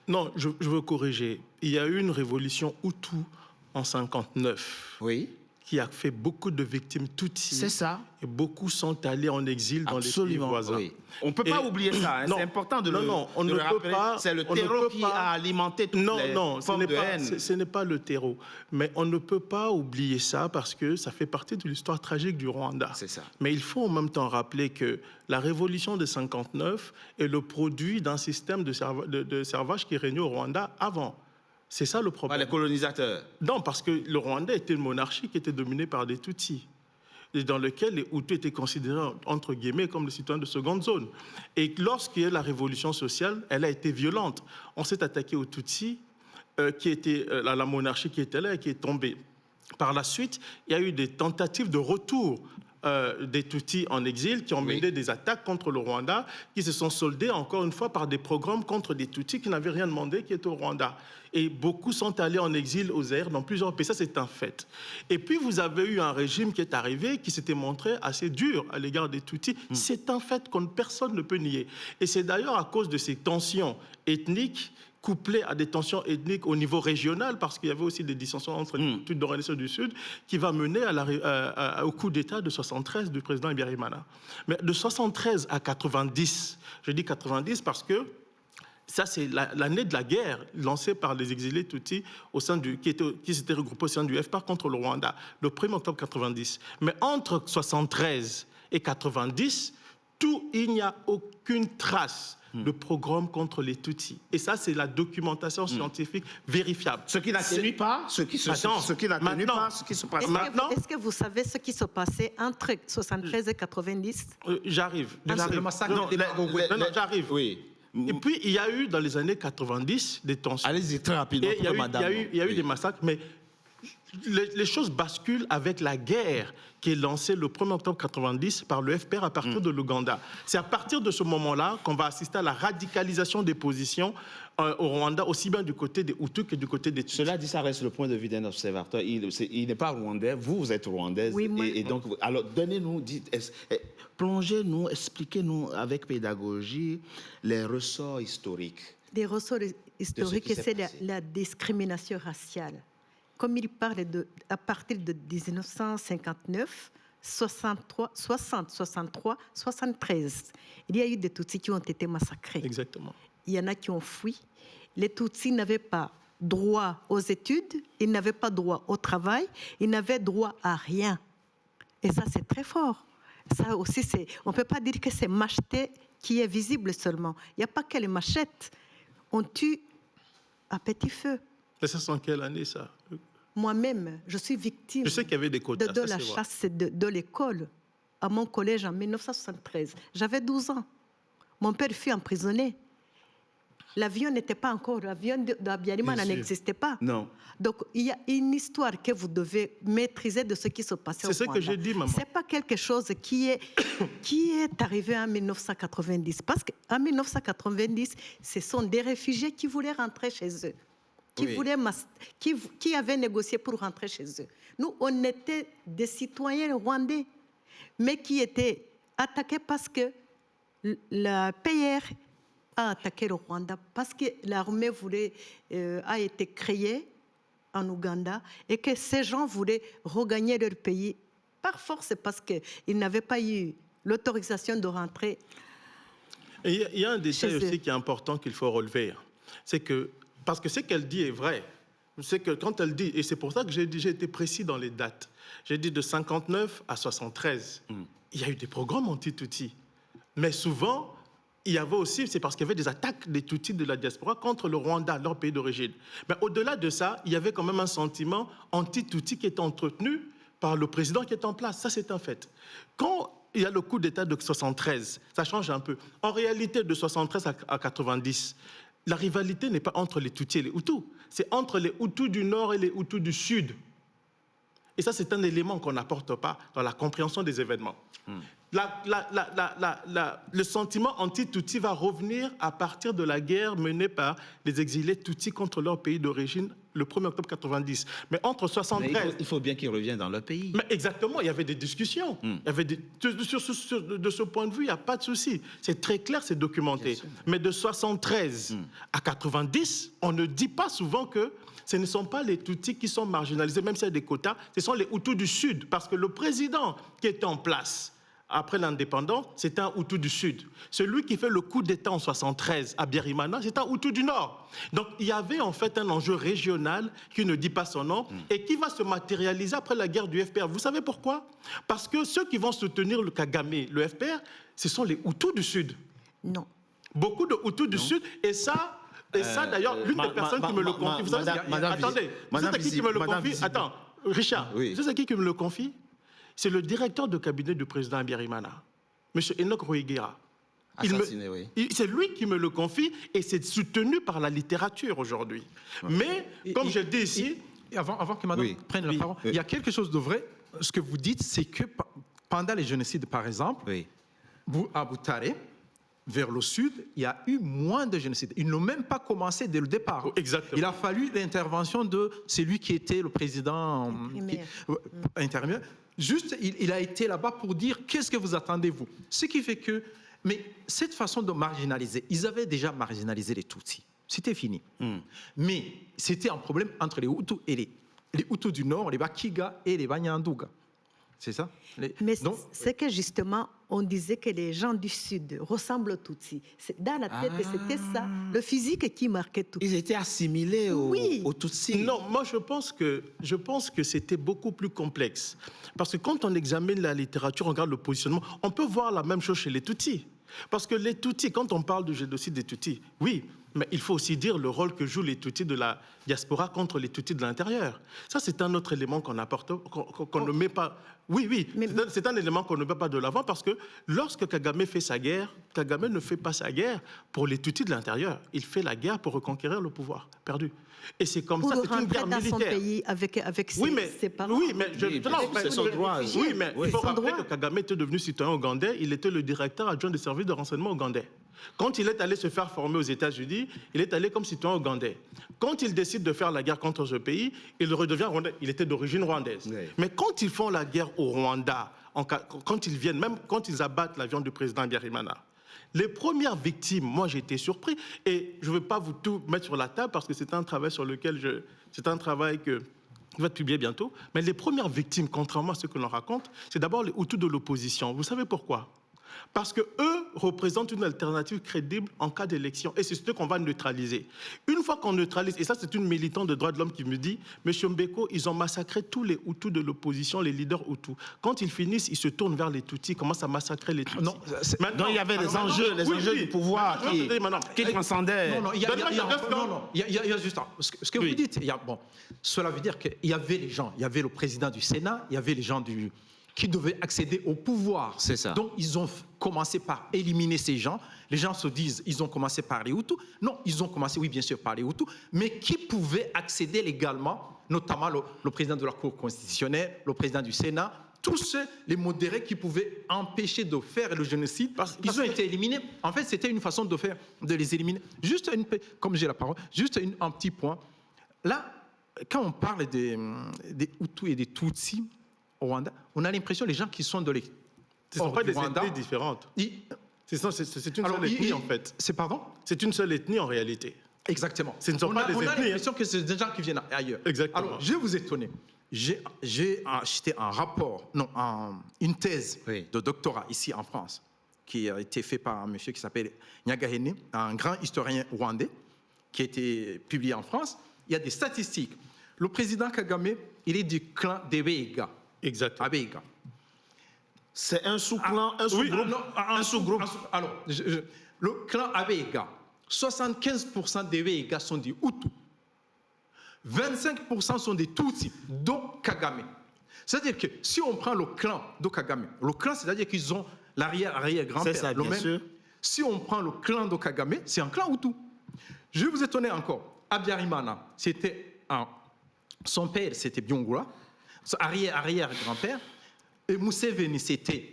Non, je veux corriger. Il y a eu une révolution Hutu en 59. Oui. Qui a fait beaucoup de victimes Tutsis. C'est ça. Et beaucoup sont allés en exil dans les pays voisins. Oui. On ne peut pas oublier ça. Hein. C'est important de le rappeler. C'est le terreau qui a alimenté toutes les formes de haine. Ce n'est pas le terreau. Mais on ne peut pas oublier ça parce que ça fait partie de l'histoire tragique du Rwanda. C'est ça. Mais il faut en même temps rappeler que la révolution de 59 est le produit d'un système de servage qui régnait au Rwanda avant. C'est ça le problème. Pas les colonisateurs. Non, parce que le Rwanda était une monarchie qui était dominée par des Tutsis, et dans lequel les Hutus étaient considérés, entre guillemets, comme des citoyens de seconde zone. Et lorsqu'il y a eu la révolution sociale, elle a été violente. On s'est attaqué aux Tutsis, qui était la monarchie qui était là et qui est tombée. Par la suite, il y a eu des tentatives de retour des Tutsis en exil qui ont mené des attaques contre le Rwanda, qui se sont soldées encore une fois par des pogroms contre des Tutsis qui n'avaient rien demandé, qui étaient au Rwanda. Et beaucoup sont allés en exil aux Zaïre, dans plusieurs pays. Ça, c'est un fait. Et puis, vous avez eu un régime qui est arrivé, qui s'était montré assez dur à l'égard des Tutsis. C'est un fait que personne ne peut nier. Et c'est d'ailleurs à cause de ces tensions ethniques couplé à des tensions ethniques au niveau régional, parce qu'il y avait aussi des dissensions entre les Tutsis nord et du Sud, qui va mener au coup d'État de 73 du président Habyarimana. Mais de 73 à 90, je dis 90 parce que ça, c'est l'année de la guerre lancée par les exilés Tutsis qui s'étaient regroupés au sein du FPR contre le Rwanda, le 1er octobre 90. Mais entre 73 et 90, il n'y a aucune trace de programme contre les Tutsis. Et ça, c'est la documentation scientifique vérifiable. Ce qui n'atténue pas ce qui se passe maintenant. Est-ce que vous savez ce qui se passait entre 73 et 90 ? J'arrive. Le massacre j'arrive. Oui. Et puis, il y a eu, dans les années 90, des tensions. Allez-y très rapidement, madame. Il y a eu des massacres, mais les choses basculent avec la guerre qui est lancée le 1er octobre 90 par le FPR à partir de l'Ouganda. C'est à partir de ce moment-là qu'on va assister à la radicalisation des positions au Rwanda, aussi bien du côté des Hutus que du côté des Tutsis. Cela dit, ça reste le point de vue d'un observateur. Il n'est pas rwandais, vous êtes rwandaise. Oui, et donc, alors, donnez-nous, plongez-nous, expliquez-nous avec pédagogie les ressorts historiques. Les ressorts historiques, c'est la discrimination raciale. Comme il parle à partir de 1959, 60, 63, 73, il y a eu des Tutsis qui ont été massacrés. Exactement. Il y en a qui ont fui. Les Tutsis n'avaient pas droit aux études, ils n'avaient pas droit au travail, ils n'avaient droit à rien. Et ça, c'est très fort. Ça aussi, on ne peut pas dire que c'est Macheté qui est visible seulement. Il n'y a pas que les machettes. On tue à petit feu. Et ça, c'est en quelle année, ça ? Moi-même, je suis victime je sais qu'il y avait des quotas, de la chasse de l'école. à mon collège en 1973. J'avais 12 ans. Mon père fut emprisonné. L'avion n'était pas encore, l'avion d'Abiyarimana n'existait pas. Non. Donc, il y a une histoire que vous devez maîtriser de ce qui se passait au Rwanda. C'est ce que j'ai dit, maman. Ce n'est pas quelque chose qui est arrivé en 1990. Parce qu'en 1990, ce sont des réfugiés qui voulaient rentrer chez eux, qui avaient négocié pour rentrer chez eux. Nous, on était des citoyens rwandais, mais qui étaient attaqués parce que la PR a attaqué le Rwanda, parce que l'armée a été créée en Ouganda et que ces gens voulaient regagner leur pays par force parce qu'ils n'avaient pas eu l'autorisation de rentrer. Et il y a un détail aussi qui est important qu'il faut relever. C'est que, parce que ce qu'elle dit est vrai, c'est que quand elle dit, et c'est pour ça que j'ai été précis dans les dates, j'ai dit de 59 à 73, il y a eu des programmes anti-Tutsis. Mais souvent, il y avait aussi, c'est parce qu'il y avait des attaques des Tutsis de la diaspora contre le Rwanda, leur pays d'origine. Mais au-delà de ça, il y avait quand même un sentiment anti-Tutsi qui était entretenu par le président qui est en place. Ça, c'est un fait. Quand il y a le coup d'État de 73, ça change un peu. En réalité, de 73 à 90, la rivalité n'est pas entre les Tutsis et les Hutus. C'est entre les Hutus du Nord et les Hutus du Sud. Et ça, c'est un élément qu'on n'apporte pas dans la compréhension des événements. Le sentiment anti-Tutsi va revenir à partir de la guerre menée par les exilés Tutsis contre leur pays d'origine le 1er octobre 90. Mais entre 73... il faut bien qu'ils reviennent dans leur pays. Mais exactement, il y avait des discussions. Il y avait de ce point de vue, il n'y a pas de souci. C'est très clair, c'est documenté. Mais de 73 à 90, on ne dit pas souvent que ce ne sont pas les Tutsis qui sont marginalisés, même s'il y a des quotas, ce sont les Hutus du Sud. Parce que le président qui était en place après l'indépendance, c'est un Hutu du Sud. Celui qui fait le coup d'État en 73 à Biarimana, c'est un Hutu du Nord. Donc il y avait en fait un enjeu régional qui ne dit pas son nom et qui va se matérialiser après la guerre du FPR. Vous savez pourquoi? Parce que ceux qui vont soutenir le Kagame, le FPR, ce sont les Hutus du Sud. Non. Beaucoup de Hutus du Sud, et ça d'ailleurs, l'une des personnes qui me le confie... Vous savez, attendez, vous savez qui me le confie? Attends, Richard, vous savez qui me le confie? C'est le directeur de cabinet du président Abiyarimana, M. Enoch Ruigira. C'est lui qui me le confie et c'est soutenu par la littérature aujourd'hui. Mais, comme je dis ici... Avant que madame prenne la parole, il y a quelque chose de vrai. Ce que vous dites, c'est que pendant les génocides, par exemple, à Butare, vers le sud, il y a eu moins de génocides. Ils n'ont même pas commencé dès le départ. Exactement. Il a fallu l'intervention de celui qui était le président intérimaire. Juste, il a été là-bas pour dire qu'est-ce que vous attendez, vous. Ce qui fait que... Mais cette façon de marginaliser, ils avaient déjà marginalisé les Tutsis. C'était fini. Mais c'était un problème entre les Hutus et les Hutus du Nord, les Bakiga et les Banyanduga. C'est ça? Mais c'est que justement, on disait que les gens du Sud ressemblent aux Tutsis. Dans la tête, c'était ça, le physique qui marquait tout. Ils étaient assimilés aux Tutsis. Non, moi je pense que c'était beaucoup plus complexe. Parce que quand on examine la littérature, on regarde le positionnement, on peut voir la même chose chez les Tutsis. Parce que les Tutsis, quand on parle du génocide des Tutsis, oui, mais il faut aussi dire le rôle que jouent les Tutsis de la diaspora contre les Tutsis de l'intérieur. Ça, c'est un autre élément qu'on apporte, qu'on ne met pas... Oui, c'est un élément qu'on ne met pas de l'avant parce que lorsque Kagame fait sa guerre, Kagame ne fait pas sa guerre pour les Tutsis de l'intérieur. Il fait la guerre pour reconquérir le pouvoir perdu. Et c'est comme ça, c'est une guerre militaire. Pour rentrer dans son pays avec ses parents. Oui, mais c'est son droit. Oui, mais il faut rappeler que Kagame était devenu citoyen ougandais. Il était le directeur adjoint des services de renseignement ougandais. Quand il est allé se faire former aux États-Unis, il est allé comme citoyen ougandais. Quand il décide de faire la guerre contre ce pays, il redevient rwandais. Il était d'origine rwandaise. Oui. Mais quand ils font la guerre au Rwanda, quand ils viennent, même quand ils abattent l'avion du président Abiyarimana, les premières victimes, moi j'ai été surpris, et je ne veux pas vous tout mettre sur la table parce que c'est un travail sur lequel c'est un travail qui va être publié bientôt, mais les premières victimes, contrairement à ce que l'on raconte, c'est d'abord les Hutus de l'opposition. Vous savez pourquoi? Parce qu'eux représentent une alternative crédible en cas d'élection. Et c'est ce qu'on va neutraliser. Une fois qu'on neutralise, et ça c'est une militante de droits de l'homme qui me dit, M. Mbeko, ils ont massacré tous les Hutus de l'opposition, les leaders Hutus. Quand ils finissent, ils se tournent vers les Tutsis, ils commencent à massacrer les Tutsis. Non, il y avait des enjeux, du pouvoir qui transcendaient. Non, il y a juste ce que vous dites. Cela veut dire qu'il y avait les gens, il y avait le président du Sénat, il y avait les gens qui devaient accéder au pouvoir. C'est ça. Donc, ils ont commencé par éliminer ces gens. Les gens se disent, ils ont commencé par les Hutus. Non, ils ont commencé, oui, bien sûr, par les Hutus, mais qui pouvaient accéder légalement, notamment le président de la Cour constitutionnelle, le président du Sénat, tous ceux, les modérés qui pouvaient empêcher de faire le génocide, ils ont été éliminés. En fait, c'était une façon de les éliminer. Juste, comme j'ai la parole, juste un petit point. Là, quand on parle des Hutus et des Tutsis au Rwanda, on a l'impression que les gens qui sont de Ce ne sont pas des ethnies différentes. C'est une seule ethnie, en fait. C'est pardon? C'est une seule ethnie, en réalité. Exactement. Ce ne sont pas des ethnies. On a l'impression que c'est des gens qui viennent ailleurs. Exactement. Alors, je vais vous étonner. J'ai acheté une thèse de doctorat ici en France, qui a été faite par un monsieur qui s'appelle Nyagahene, un grand historien rwandais, qui a été publié en France. Il y a des statistiques. Le président Kagame, il est du clan des Beiga. Exactement. Abeiga. C'est un sous-clan, un sous-groupe. Un sous-groupe. Alors, le clan Abeiga, 75% des Beiga sont des Hutus. 25% sont des Tutsis, dont Kagame. C'est-à-dire que si on prend le clan de Kagame, le clan, c'est-à-dire qu'ils ont l'arrière-arrière-grand-père. C'est ça, bien sûr. Si on prend le clan de Kagame, c'est un clan Hutu. Je vais vous étonner encore. Abiyarimana, son père, c'était Byungula, son arrière-arrière-grand-père. Et Museveni, c'était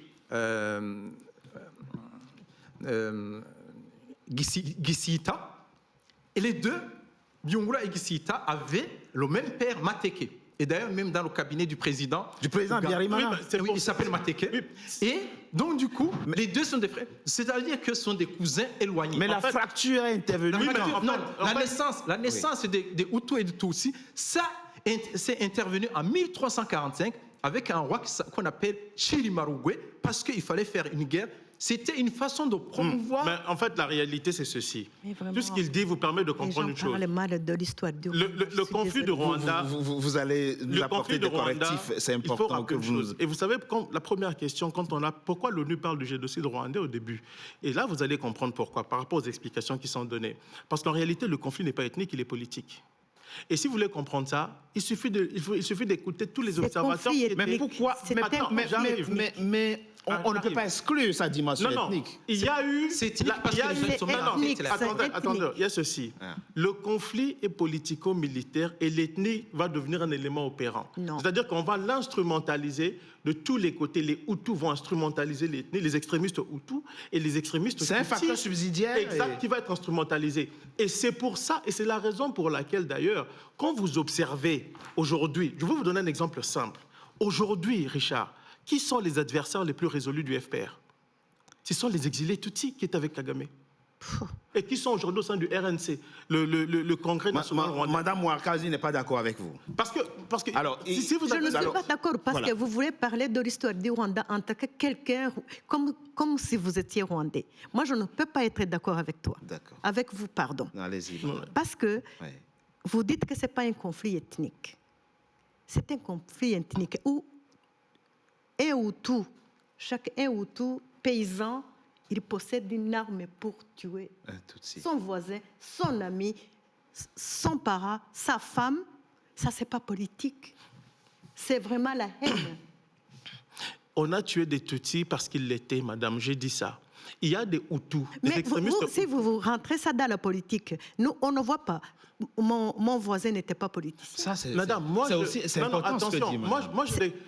Gisita. Et les deux, Byungula et Gisita, avaient le même père, Mateke. Et d'ailleurs, même dans le cabinet du président. Du président Abiyarimana. Oui, il s'appelle Mateke. Oui. Et donc, du coup, les deux sont des frères. C'est-à-dire que ce sont des cousins éloignés. Mais la fracture est intervenue. La naissance des Hutus et des Tutsis, ça, c'est intervenu en 1345 avec un roi qu'on appelle Chirimarugwe, parce qu'il fallait faire une guerre. C'était une façon de promouvoir. Mais en fait, la réalité, c'est ceci. Tout ce qu'il dit vous permet de comprendre une chose. Mal de l'histoire du le conflit de Rwanda. Vous allez nous apporter des correctifs. C'est important que vous nous. Et vous savez, la première question, pourquoi l'ONU parle du génocide rwandais au début? Et là, vous allez comprendre pourquoi, par rapport aux explications qui sont données. Parce qu'en réalité, le conflit n'est pas ethnique, il est politique. Et si vous voulez comprendre ça, il suffit d'écouter tous les observateurs. Mais pourquoi? Mais on ne peut pas exclure sa dimension ethnique. Il y a eu. Attendez, il y a ceci. Le conflit est politico-militaire et l'ethnie va devenir un élément opérant. C'est-à-dire qu'on va l'instrumentaliser de tous les côtés. Les Hutus vont instrumentaliser l'ethnie, les extrémistes Hutus et les extrémistes C'est un facteur subsidiaire. Exact, qui va être instrumentalisé. Et c'est pour ça, et c'est la raison pour laquelle d'ailleurs, quand vous observez aujourd'hui, je vais vous donner un exemple simple. Aujourd'hui, Richard, qui sont les adversaires les plus résolus du FPR? Ce sont les exilés Tutsis qui étaient avec Kagame. Et qui sont aujourd'hui au sein du RNC, le Congrès national rwandais. Madame Ouakazi n'est pas d'accord avec vous. Parce que alors, je ne suis pas d'accord parce que vous voulez parler de l'histoire du Rwanda en tant que quelqu'un, comme si vous étiez rwandais. Moi, je ne peux pas être d'accord avec toi. D'accord. Avec vous, pardon. Allez-y. Parce que vous dites que ce n'est pas un conflit ethnique. C'est un conflit ethnique où chaque Hutu paysan, il possède une arme pour tuer son voisin, son ami, son parent, sa femme. Ça, c'est pas politique. C'est vraiment la haine. On a tué des Tutsis parce qu'ils l'étaient, madame, j'ai dit ça. Il y a des Hutus, des extrémistes. Si vous rentrez ça dans la politique, nous, on ne voit pas. Mon voisin n'était pas politicien. Madame, c'est important ce que dit, madame.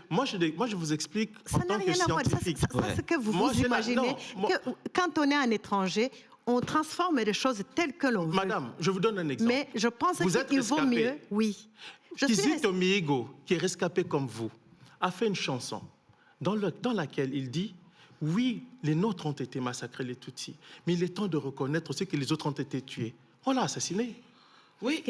Moi, je vous explique en tant que scientifique. Ça, c'est que vous imaginez que quand on est un étranger, on transforme les choses telles que l'on veut. Madame, je vous donne un exemple. Mais je pense qu'il vaut mieux, oui. Kizito Mihigo, qui est rescapé comme vous, a fait une chanson dans laquelle il dit: oui, les nôtres ont été massacrés, les Tutsis, mais il est temps de reconnaître aussi que les autres ont été tués. On l'a assassiné. Oui,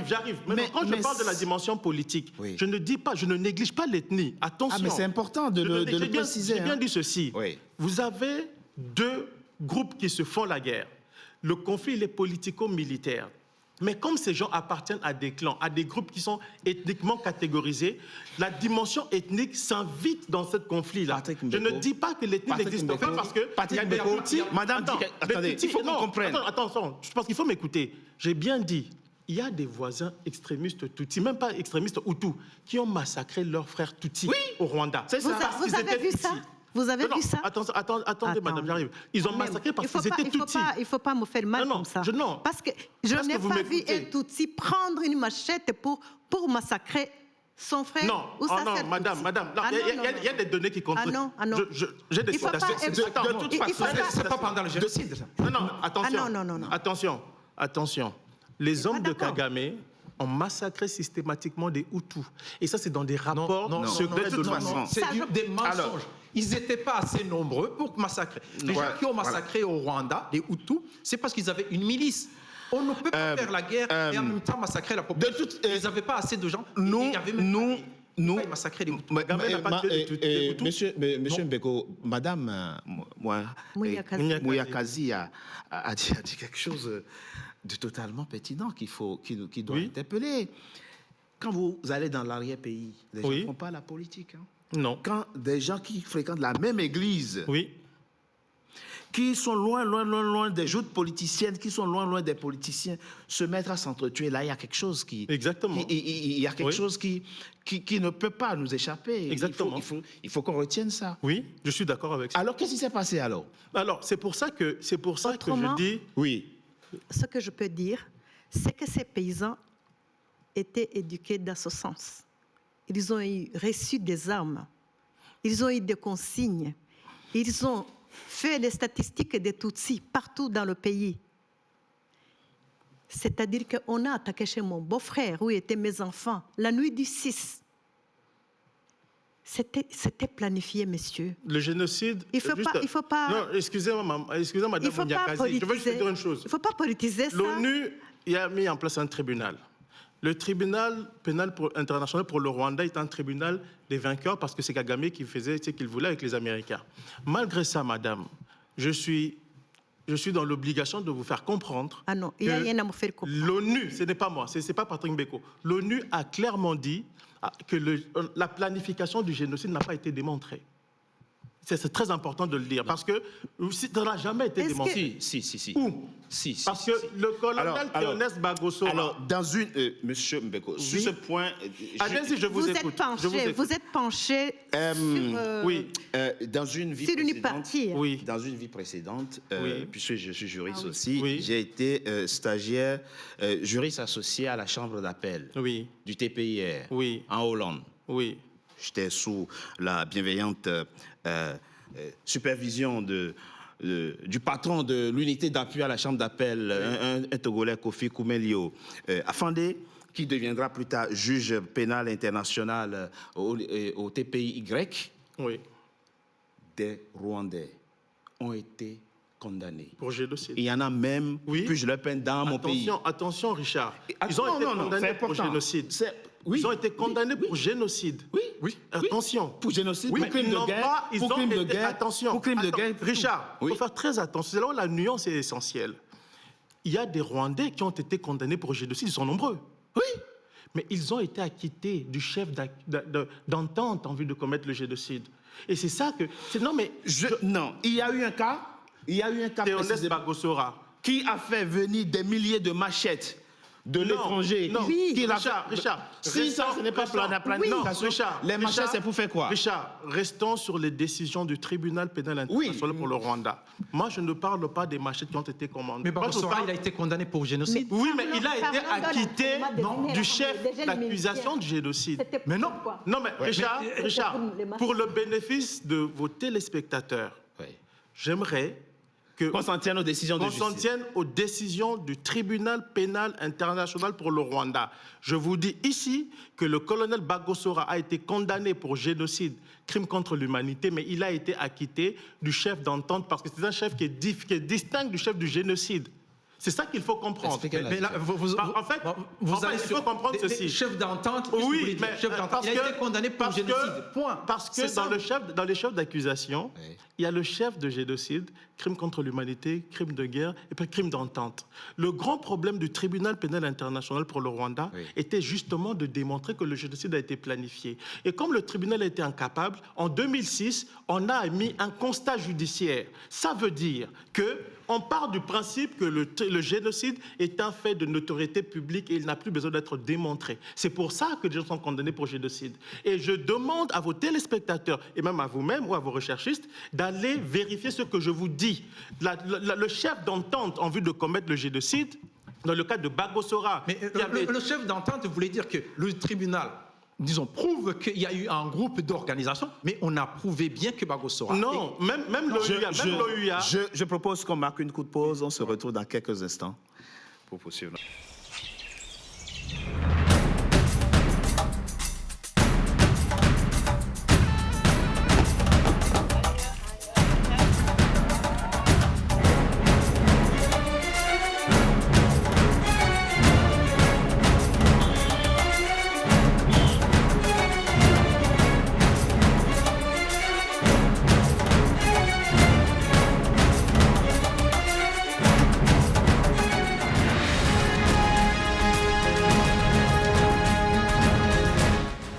j'arrive. Mais quand je parle de la dimension politique, je ne dis pas, je ne néglige pas l'ethnie. Attention. Ah, mais c'est important de le préciser. J'ai bien dit ceci. Oui. Vous avez deux groupes qui se font la guerre. Le conflit, il est politico-militaire. Mais comme ces gens appartiennent à des clans, à des groupes qui sont ethniquement catégorisés, la dimension ethnique s'invite dans ce conflit-là. Je ne dis pas que l'ethnie n'existe pas parce que il y a des Tutsis. Madame, attendez, il faut qu'on comprenne. Attends, parce qu'il faut m'écouter. J'ai bien dit, il y a des voisins extrémistes Tutsis, même pas extrémistes Hutus, qui ont massacré leurs frères Tutsis au Rwanda. Vous avez vu ça? Vous avez vu ça? Attendez, madame, j'arrive. Ils ont massacré parce qu'ils étaient Tutsis. Il ne faut pas me faire mal comme ça. Parce que je n'ai pas vu un Tutsi prendre une machette pour massacrer son frère. Non, madame, il y a des données qui contrôlent. J'ai des citations. De toute façon, c'est pas pendant le génocide. Non, attention. Les hommes de Kagame ont massacré systématiquement des Hutus. Et ça, c'est dans des rapports secrets de l'ONU. C'est des mensonges. Ils n'étaient pas assez nombreux pour massacrer. Les gens qui ont massacré au Rwanda, les Hutus, c'est parce qu'ils avaient une milice. On ne peut pas faire la guerre et en même temps massacrer la population. Ils n'avaient pas assez de gens. Nous, massacrer les Hutus. Monsieur Mbeko, Madame Mouyakazi a dit quelque chose de totalement pertinent qui doit interpeller. Quand vous allez dans l'arrière-pays, les gens ne font pas la politique. Non. Quand des gens qui fréquentent la même église, oui, qui sont loin des joutes politiciennes, qui sont loin des politiciens, se mettre à s'entretuer, là, il y a quelque chose qui... Exactement. Il y a quelque chose qui ne peut pas nous échapper. Exactement. Il faut qu'on retienne ça. Oui, je suis d'accord avec ça. Alors, qu'est-ce qui s'est passé alors? Alors, c'est pour ça que je dis... Oui. Ce que je peux dire, c'est que ces paysans étaient éduqués dans ce sens. Ils ont reçu des armes, ils ont eu des consignes, ils ont fait les statistiques des Tutsis partout dans le pays. C'est-à-dire qu'on a attaqué chez mon beau-frère, où étaient mes enfants, la nuit du 6. C'était planifié, monsieur. Le génocide... Il faut pas... Non, excusez-moi, madame Mouyakazi, je veux juste dire une chose. Il ne faut pas politiser ça. L'ONU a mis en place un tribunal. Le tribunal pénal international pour le Rwanda est un tribunal des vainqueurs parce que c'est Kagame qui faisait ce qu'il voulait avec les Américains. Malgré ça, madame, je suis dans l'obligation de vous faire comprendre il n'y a rien à me faire comprendre. L'ONU, ce n'est pas moi, ce n'est pas Patrick Mbeko. L'ONU a clairement dit que la planification du génocide n'a pas été démontrée. C'est très important de le dire, parce que ça n'a jamais été démontré. Si. Où? Parce que le colonel Théoneste Bagosora... Alors, dans une... Monsieur Mbeko, sur ce point... Allez-y, je vous écoute. Vous êtes penché sur... dans une vie précédente... Dans une vie précédente, puisque je suis juriste aussi, j'ai été stagiaire, juriste associé à la Chambre d'appel du TPIR en Hollande. Oui. J'étais sous la bienveillante supervision du patron de l'unité d'appui à la chambre d'appel, un Togolais, Kofi Koumelio Afandé, qui deviendra plus tard juge pénal international au TPIY. Oui. Des Rwandais ont été condamnés. Pour génocide. Il y en a même, puis-je le peine dans mon pays. Attention, Richard. Ils ont été condamnés pour génocide. Ils ont été condamnés pour génocide. Oui. Attention. Pour génocide, pour crime de guerre. Pour crime de guerre. Attention. Pour crime de guerre. Richard, il faut faire très attention. C'est là où la nuance est essentielle. Il y a des Rwandais qui ont été condamnés pour génocide. Ils sont nombreux. Oui. Mais ils ont été acquittés du chef d'entente en vue de commettre le génocide. Et c'est ça que... Non, il y a eu un cas... Théoneste Bagosora. Qui a fait venir des milliers de machettes de l'étranger. Non, Richard. Si ça, ce n'est pas la planification, les machettes, c'est pour faire quoi? Richard, restons sur les décisions du tribunal pénal international pour le Rwanda. Moi, je ne parle pas des machettes qui ont été commandées. Mais Bagosora, il a été condamné pour génocide. Oui, mais il a été acquitté du chef d'accusation de génocide. Mais non. Non, mais Richard, pour le bénéfice de vos téléspectateurs, j'aimerais qu'on s'en tienne aux décisions de justice. Qu'on s'en tienne aux décisions du tribunal pénal international pour le Rwanda. Je vous dis ici que le colonel Bagosora a été condamné pour génocide, crime contre l'humanité, mais il a été acquitté du chef d'entente parce que c'est un chef qui est distinct du chef du génocide. C'est ça qu'il faut comprendre. Mais là, il faut comprendre ceci. Chef d'entente, oui, mais chef d'entente, il a été condamné pour génocide. Point. Parce que dans les chefs d'accusation, il y a le chef de génocide, crime contre l'humanité, crime de guerre et puis crime d'entente. Le grand problème du tribunal pénal international pour le Rwanda était justement de démontrer que le génocide a été planifié. Et comme le tribunal a été incapable, en 2006, on a mis un constat judiciaire. Ça veut dire que on part du principe que le le génocide est un fait de notoriété publique et il n'a plus besoin d'être démontré. C'est pour ça que des gens sont condamnés pour génocide. Et je demande à vos téléspectateurs, et même à vous-même ou à vos recherchistes, d'aller vérifier ce que je vous dis. Le chef d'entente en vue de commettre le génocide, dans le cas de Bagosora... Mais le chef d'entente voulait dire que le tribunal, disons, prouve qu'il y a eu un groupe d'organisation, mais on a prouvé bien que Bagosora... Non, même l'OUA... Je propose qu'on marque une courte pause. On se retrouve dans quelques instants pour poursuivre.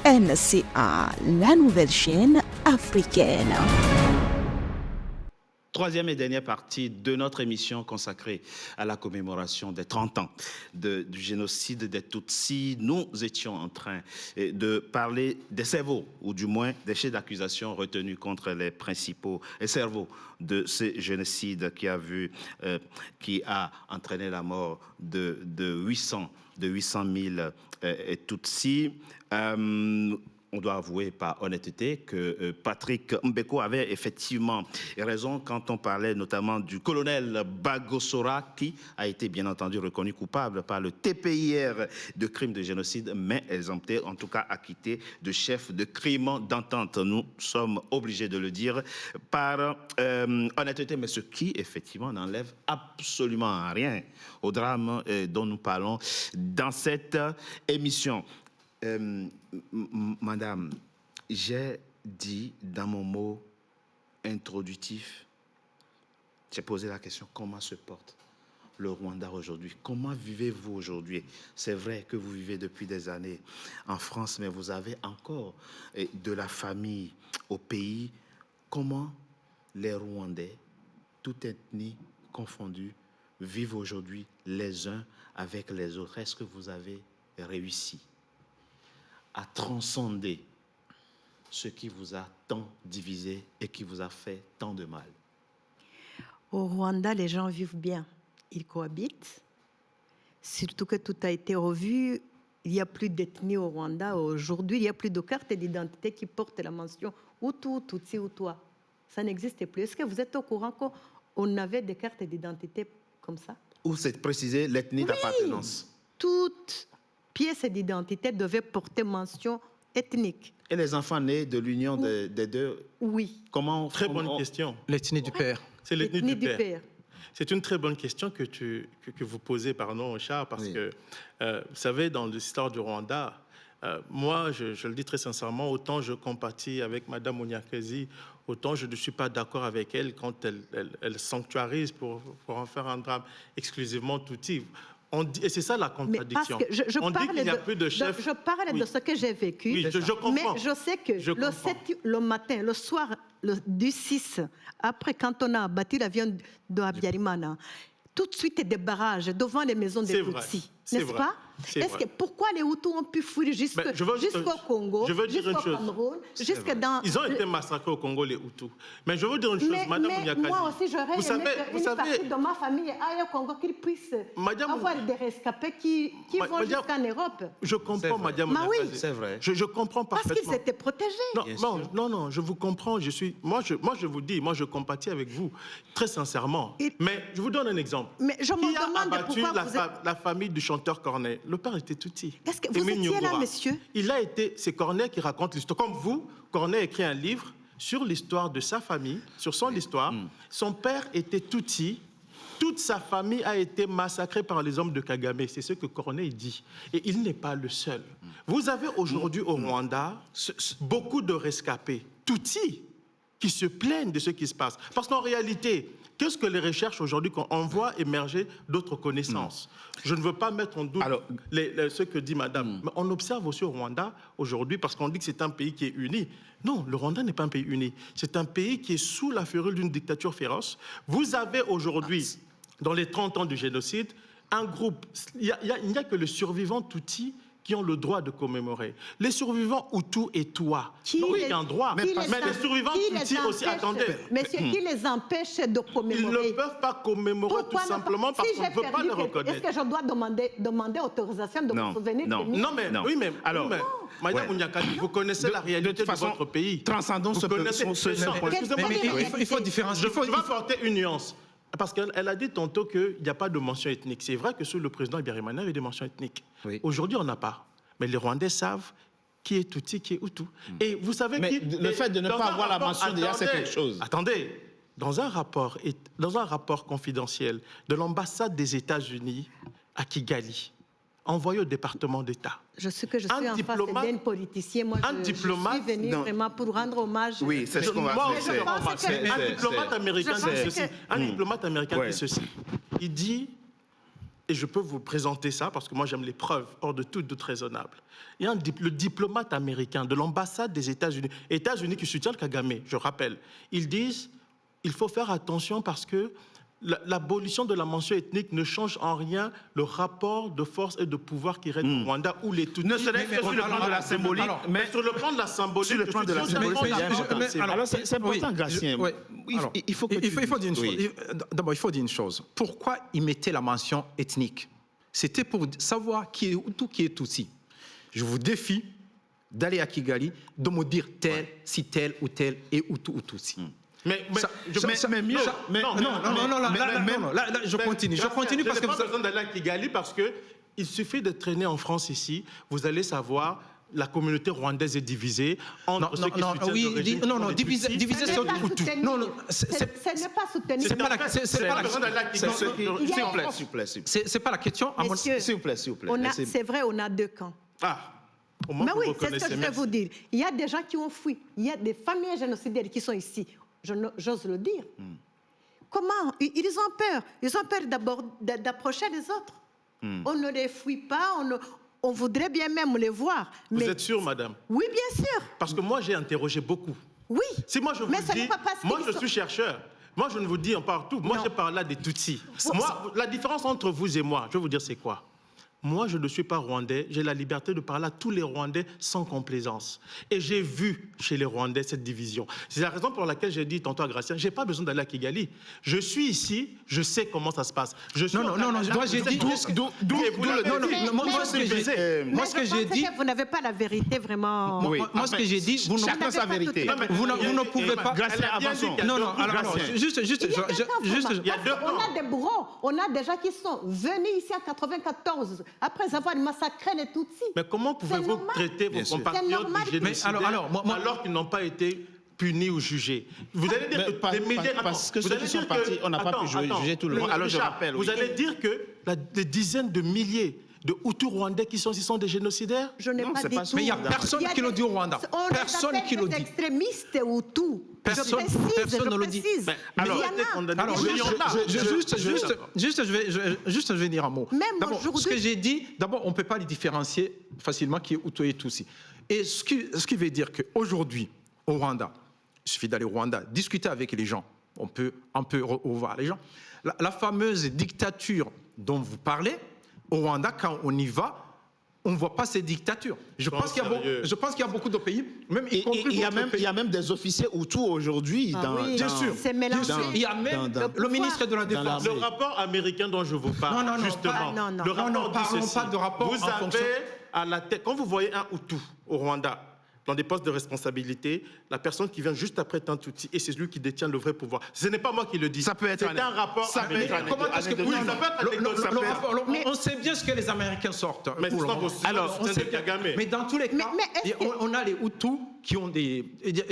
NCA, la nouvelle chaîne africaine. Troisième et dernière partie de notre émission consacrée à la commémoration des 30 ans du génocide des Tutsis. Nous étions en train de parler des cerveaux, ou du moins des chefs d'accusation retenus contre les principaux cerveaux de ce génocide qui a entraîné la mort de 800 000 Tutsis. On doit avouer par honnêteté que Patrick Mbeko avait effectivement raison quand on parlait notamment du colonel Bagosora qui a été bien entendu reconnu coupable par le TPIR de crimes de génocide, mais exempté, en tout cas acquitté de chef de crime d'entente. Nous sommes obligés de le dire par honnêteté, mais ce qui effectivement n'enlève absolument rien au drame dont nous parlons dans cette émission. Madame, j'ai dit dans mon mot introductif, j'ai posé la question, comment se porte le Rwanda aujourd'hui? Comment vivez-vous aujourd'hui? C'est vrai que vous vivez depuis des années en France, mais vous avez encore de la famille au pays. Comment les Rwandais, toute ethnie confondue, vivent aujourd'hui les uns avec les autres? Est-ce que vous avez réussi à transcender ce qui vous a tant divisé et qui vous a fait tant de mal? Au Rwanda, les gens vivent bien. Ils cohabitent. Surtout que tout a été revu. Il n'y a plus d'ethnie au Rwanda. Aujourd'hui, il n'y a plus de carte d'identité qui porte la mention Hutu, Tutsi ou toi. Ça n'existe plus. Est-ce que vous êtes au courant qu'on avait des cartes d'identité comme ça? Ou c'est préciser l'ethnie d'appartenance? Toute pièce d'identité devait porter mention ethnique. Et les enfants nés de l'union des deux? Oui. Comment? Très bonne question. L'ethnie du père. C'est l'ethnie du père. C'est une très bonne question que vous posez, pardon, Charles, parce que, vous savez, dans l'histoire du Rwanda, moi, je le dis très sincèrement, autant je compatis avec Madame Onyakazi, autant je ne suis pas d'accord avec elle quand elle sanctuarise pour en faire un drame exclusivement Tutsi. Et c'est ça la contradiction. Mais parce que on dit qu'il n'y a plus de chef. Je parle de ce que j'ai vécu. Oui, je comprends. Mais je sais que le matin, le soir du 6, après, quand on a abattu l'avion de Habyarimana, tout de suite des barrages devant les maisons des Tutsis, n'est-ce pas? Pourquoi les Hutus ont pu fuir jusqu'au Congo, jusqu'au Cameroun, jusque dans... Ils ont été massacrés au Congo, les Hutus. Mais je veux dire une chose, Madame Onyakazi. Moi aussi, j'aurais aimé qu'une partie de ma famille aille au Congo, qu'ils puissent avoir des rescapés qui vont jusqu'en Europe. Je comprends, Madame Onyakazi. C'est vrai. Je comprends parfaitement. Parce qu'ils étaient protégés. Non, je vous comprends. Moi, je vous dis, moi, je compatis avec vous, très sincèrement. Mais je vous donne un exemple. Mais je me demande abattu la famille du chanteur Corneille? Le père était Tutsi. Est-ce que vous étiez là, monsieur? C'est Corneille qui raconte l'histoire. Comme vous, Corneille écrit un livre sur l'histoire de sa famille, sur son histoire. Son père était Tutsi. Toute sa famille a été massacrée par les hommes de Kagame. C'est ce que Corneille dit. Et il n'est pas le seul. Vous avez aujourd'hui au Rwanda beaucoup de rescapés Tutsis qui se plaignent de ce qui se passe. Parce qu'en réalité, qu'est-ce que les recherches aujourd'hui, quand on voit émerger d'autres connaissances? Je ne veux pas mettre en doute ce que dit madame, mais on observe aussi au Rwanda aujourd'hui, parce qu'on dit que c'est un pays qui est uni. Non, le Rwanda n'est pas un pays uni. C'est un pays qui est sous la férule d'une dictature féroce. Vous avez aujourd'hui dans les 30 ans du génocide, un groupe, il n'y a que les survivants Tutsis qui ont le droit de commémorer. Les survivants Hutus et Tois, oui, il y a un droit. Mais les survivants Tutsis aussi, attendez. Monsieur, qui les empêche de commémorer? Ils ne peuvent pas commémorer tout simplement parce qu'on ne peut pas les reconnaître. Est-ce que je dois demander autorisation de me souvenir? Non, mais alors, Madame Ounyakati, vous connaissez la réalité de votre pays. Transcendons ce point. Il faut différencier. Je vais apporter une nuance. Parce qu'elle a dit tantôt qu'il n'y a pas de mention ethnique. C'est vrai que sous le président Habyarimana, il y avait des mentions ethniques. Oui. Aujourd'hui, on n'a pas. Mais les Rwandais savent qui est Tutsi, qui est Hutu. Et vous savez le fait de ne pas avoir la mention, déjà, c'est quelque chose. Attendez, dans un rapport confidentiel de l'ambassade des États-Unis à Kigali, envoyé au département d'État. Je sais que je suis en face d'un politicien. Moi, je suis venu vraiment pour rendre hommage. Oui, c'est ce qu'on va faire. Un diplomate américain dit ceci. Un diplomate américain dit ceci. Il dit, et je peux vous présenter ça parce que moi j'aime les preuves hors de tout doute raisonnable. Il y a le diplomate américain de l'ambassade des États-Unis qui soutient le Kagame, je rappelle. Ils disent, il faut faire attention parce que l'abolition de la mention ethnique ne change en rien le rapport de force et de pouvoir qui règne au Rwanda où les Tutsis... Ne serait-ce que sur le plan de la symbolique. Mais sur le plan de la symbolique... Sur le plan de la symbolique. Alors, c'est important, Gracien. Il faut dire une chose. D'abord, il faut dire une chose. Pourquoi ils mettaient la mention ethnique? C'était pour savoir qui est Hutu, qui est Tutsi. Je vous défie d'aller à Kigali, de me dire si tel ou tel est Hutu ou Tutsi. Là, je continue parce que vous avez besoin d'aller à Kigali parce que il suffit de traîner en France ici, vous allez savoir la communauté rwandaise est divisée entre ceux qui soutiennent le régime. Divisée sur le Hutu. Non, ce n'est pas soutenu. C'est pas la question. S'il vous plaît. C'est vrai, on a deux camps. Mais oui, c'est ce que je vais vous dire. Il y a des gens qui ont fui. Il y a des familles génocidaires qui sont ici. J'ose le dire. Comment? Ils ont peur. Ils ont peur d'abord d'approcher les autres. On ne les fuit pas, on voudrait bien même les voir. Vous êtes sûre, madame? Oui, bien sûr. Parce que moi, j'ai interrogé beaucoup. Oui. Si moi, je vous dis, moi, je suis chercheur. Moi, je ne vous dis partout. Moi, j'ai parlé là des Tutsis. Moi, la différence entre vous et moi, je vais vous dire, c'est quoi? Moi, je ne suis pas rwandais. J'ai la liberté de parler à tous les Rwandais sans complaisance. Et j'ai vu chez les Rwandais cette division. C'est la raison pour laquelle j'ai dit tantôt à Gracien, je n'ai pas besoin d'aller à Kigali. Je suis ici, je sais comment ça se passe. Moi, j'ai dit... Moi, ce que j'ai dit... Vous n'avez pas la vérité, vraiment. Moi, ce que j'ai dit... Chacun sa vérité. Vous ne pouvez pas... Gracien, avançons. Juste... On a des bourreaux. On a des gens qui sont venus ici en 1994. Après avoir massacré les Tutsis. Mais comment pouvez-vous traiter vos compatriotes du génocide alors qu'ils n'ont pas été punis ou jugés? Vous allez dire que des milliers... Parce que ceux qui sont partis, on n'a pas pu juger tout le monde. Alors je rappelle... Vous allez dire que des dizaines de milliers de Hutus rwandais qui sont ici sont des génocidaires? Je n'ai pas dit tout. Mais il n'y a personne qui le dit au Rwanda. Personne qui le dit. Des extrémistes Hutus. Personne ne le dit. Alors, je vais dire un mot. D'abord, ce que j'ai dit, d'abord, on ne peut pas les différencier facilement qui est Hutu et Tutsi. Et ce qui veut dire qu'aujourd'hui, au Rwanda, il suffit d'aller au Rwanda, discuter avec les gens, on peut revoir les gens. La fameuse dictature dont vous parlez, au Rwanda, quand on y va, on ne voit pas ces dictatures. Je pense qu'il y a beaucoup de pays, même y compris il y a même des officiers Hutus aujourd'hui. Bien sûr. C'est mélangé. Il y a même le ministre de la Défense. Le rapport américain dont je vous parle, justement. Non. Le rapport dit ceci. Pas de rapport vous avez à la tête, quand vous voyez un Hutu au Rwanda, dans des postes de responsabilité, la personne qui vient juste après est un Tutsi et c'est lui qui détient le vrai pouvoir. Ce n'est pas moi qui le dis. Ça peut être un rapport. Comment est-ce que on sait bien ce que les Américains sortent. Mais alors, mais dans tous les cas, on a les Hutus qui ont des...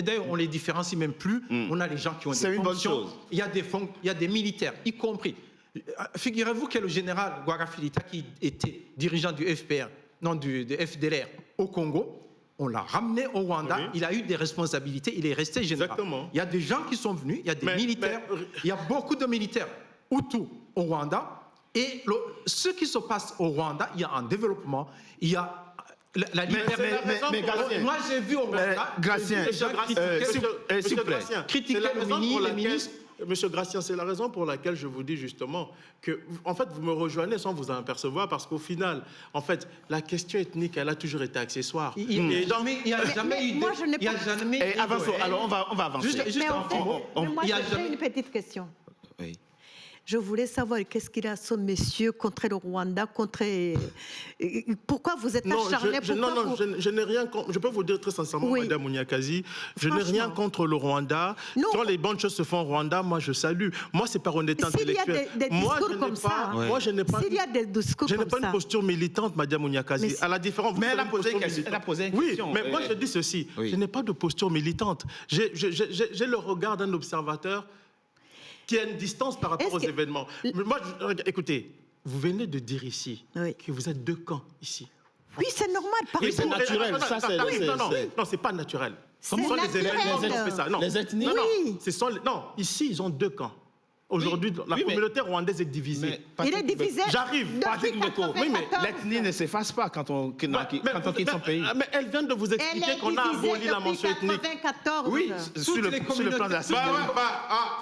D'ailleurs, on les différencie même plus. On a les gens qui ont des fonctions. C'est une bonne chose. Il y a des militaires, y compris. Figurez-vous que le général Gwagafilita, qui était dirigeant du FPR, non, du FDLR au Congo, on l'a ramené au Rwanda, il a eu des responsabilités, il est resté général. Exactement. Il y a des gens qui sont venus, il y a des militaires, il y a beaucoup de militaires Hutus au Rwanda, et ce qui se passe au Rwanda, il y a un développement, il y a la liberté. Mais moi j'ai vu au Rwanda, Gracien, s'il vous plaît. critiquer les ministres. Monsieur Gratien, c'est la raison pour laquelle je vous dis justement que, en fait, vous me rejoignez sans vous en apercevoir, parce qu'au final, en fait, la question ethnique, elle a toujours été accessoire. Mais il n'y a jamais eu... moi, je n'ai il y a pas- jamais eu de- Avançons. Alors, on va avancer. Juste Mais un en fait, mot. mais moi, Il y a j'ai jamais- une petite question. Oui. Je voulais savoir qu'est-ce qu'il a, ce monsieur, contre le Rwanda, contre... Pourquoi vous êtes acharné? Je n'ai rien contre... Je peux vous dire très sincèrement, Oui. Madame Munyakazi, je n'ai rien Franchement. contre le Rwanda. Non. Quand les bonnes choses se font au Rwanda, moi, je salue. Moi, c'est par honnêteté S'il y a intellectuelle. des Moi, discours je n'ai comme pas... ça, Moi, je n'ai pas... S'il y a des discours Je n'ai comme pas une ça, posture militante, Madame Munyakazi. Mais À la différence, vous Mais elle avez a une posé une posture question, elle a militante. posé une Oui, question. mais moi, je dis ceci. Oui. Je n'ai pas de posture militante. J'ai le regard d'un observateur qui a une distance par rapport Est-ce aux que- événements. Mais moi, écoutez, vous venez de dire ici Oui. que vous êtes deux camps ici. oui, c'est normal. Par Oui, c'est contre, naturel. Ça, c'est- Non, c'est pas naturel. C'est Ce sont les naturel. événements qui ont fait ça. Non. Les ethnies. Non, Oui. non, non, ici, ils ont deux camps. Aujourd'hui, la Oui, mais- communauté rwandaise est divisée. il est divisé. J'arrive. depuis Patrick Mbeko. Oui, mais 94. l'ethnie ne s'efface pas quand on quitte son pays. Mais elle vient de vous Elle expliquer est qu'on a divisée aboli la depuis mention ethnique. 94. Oui, sur le plan de la symbolique.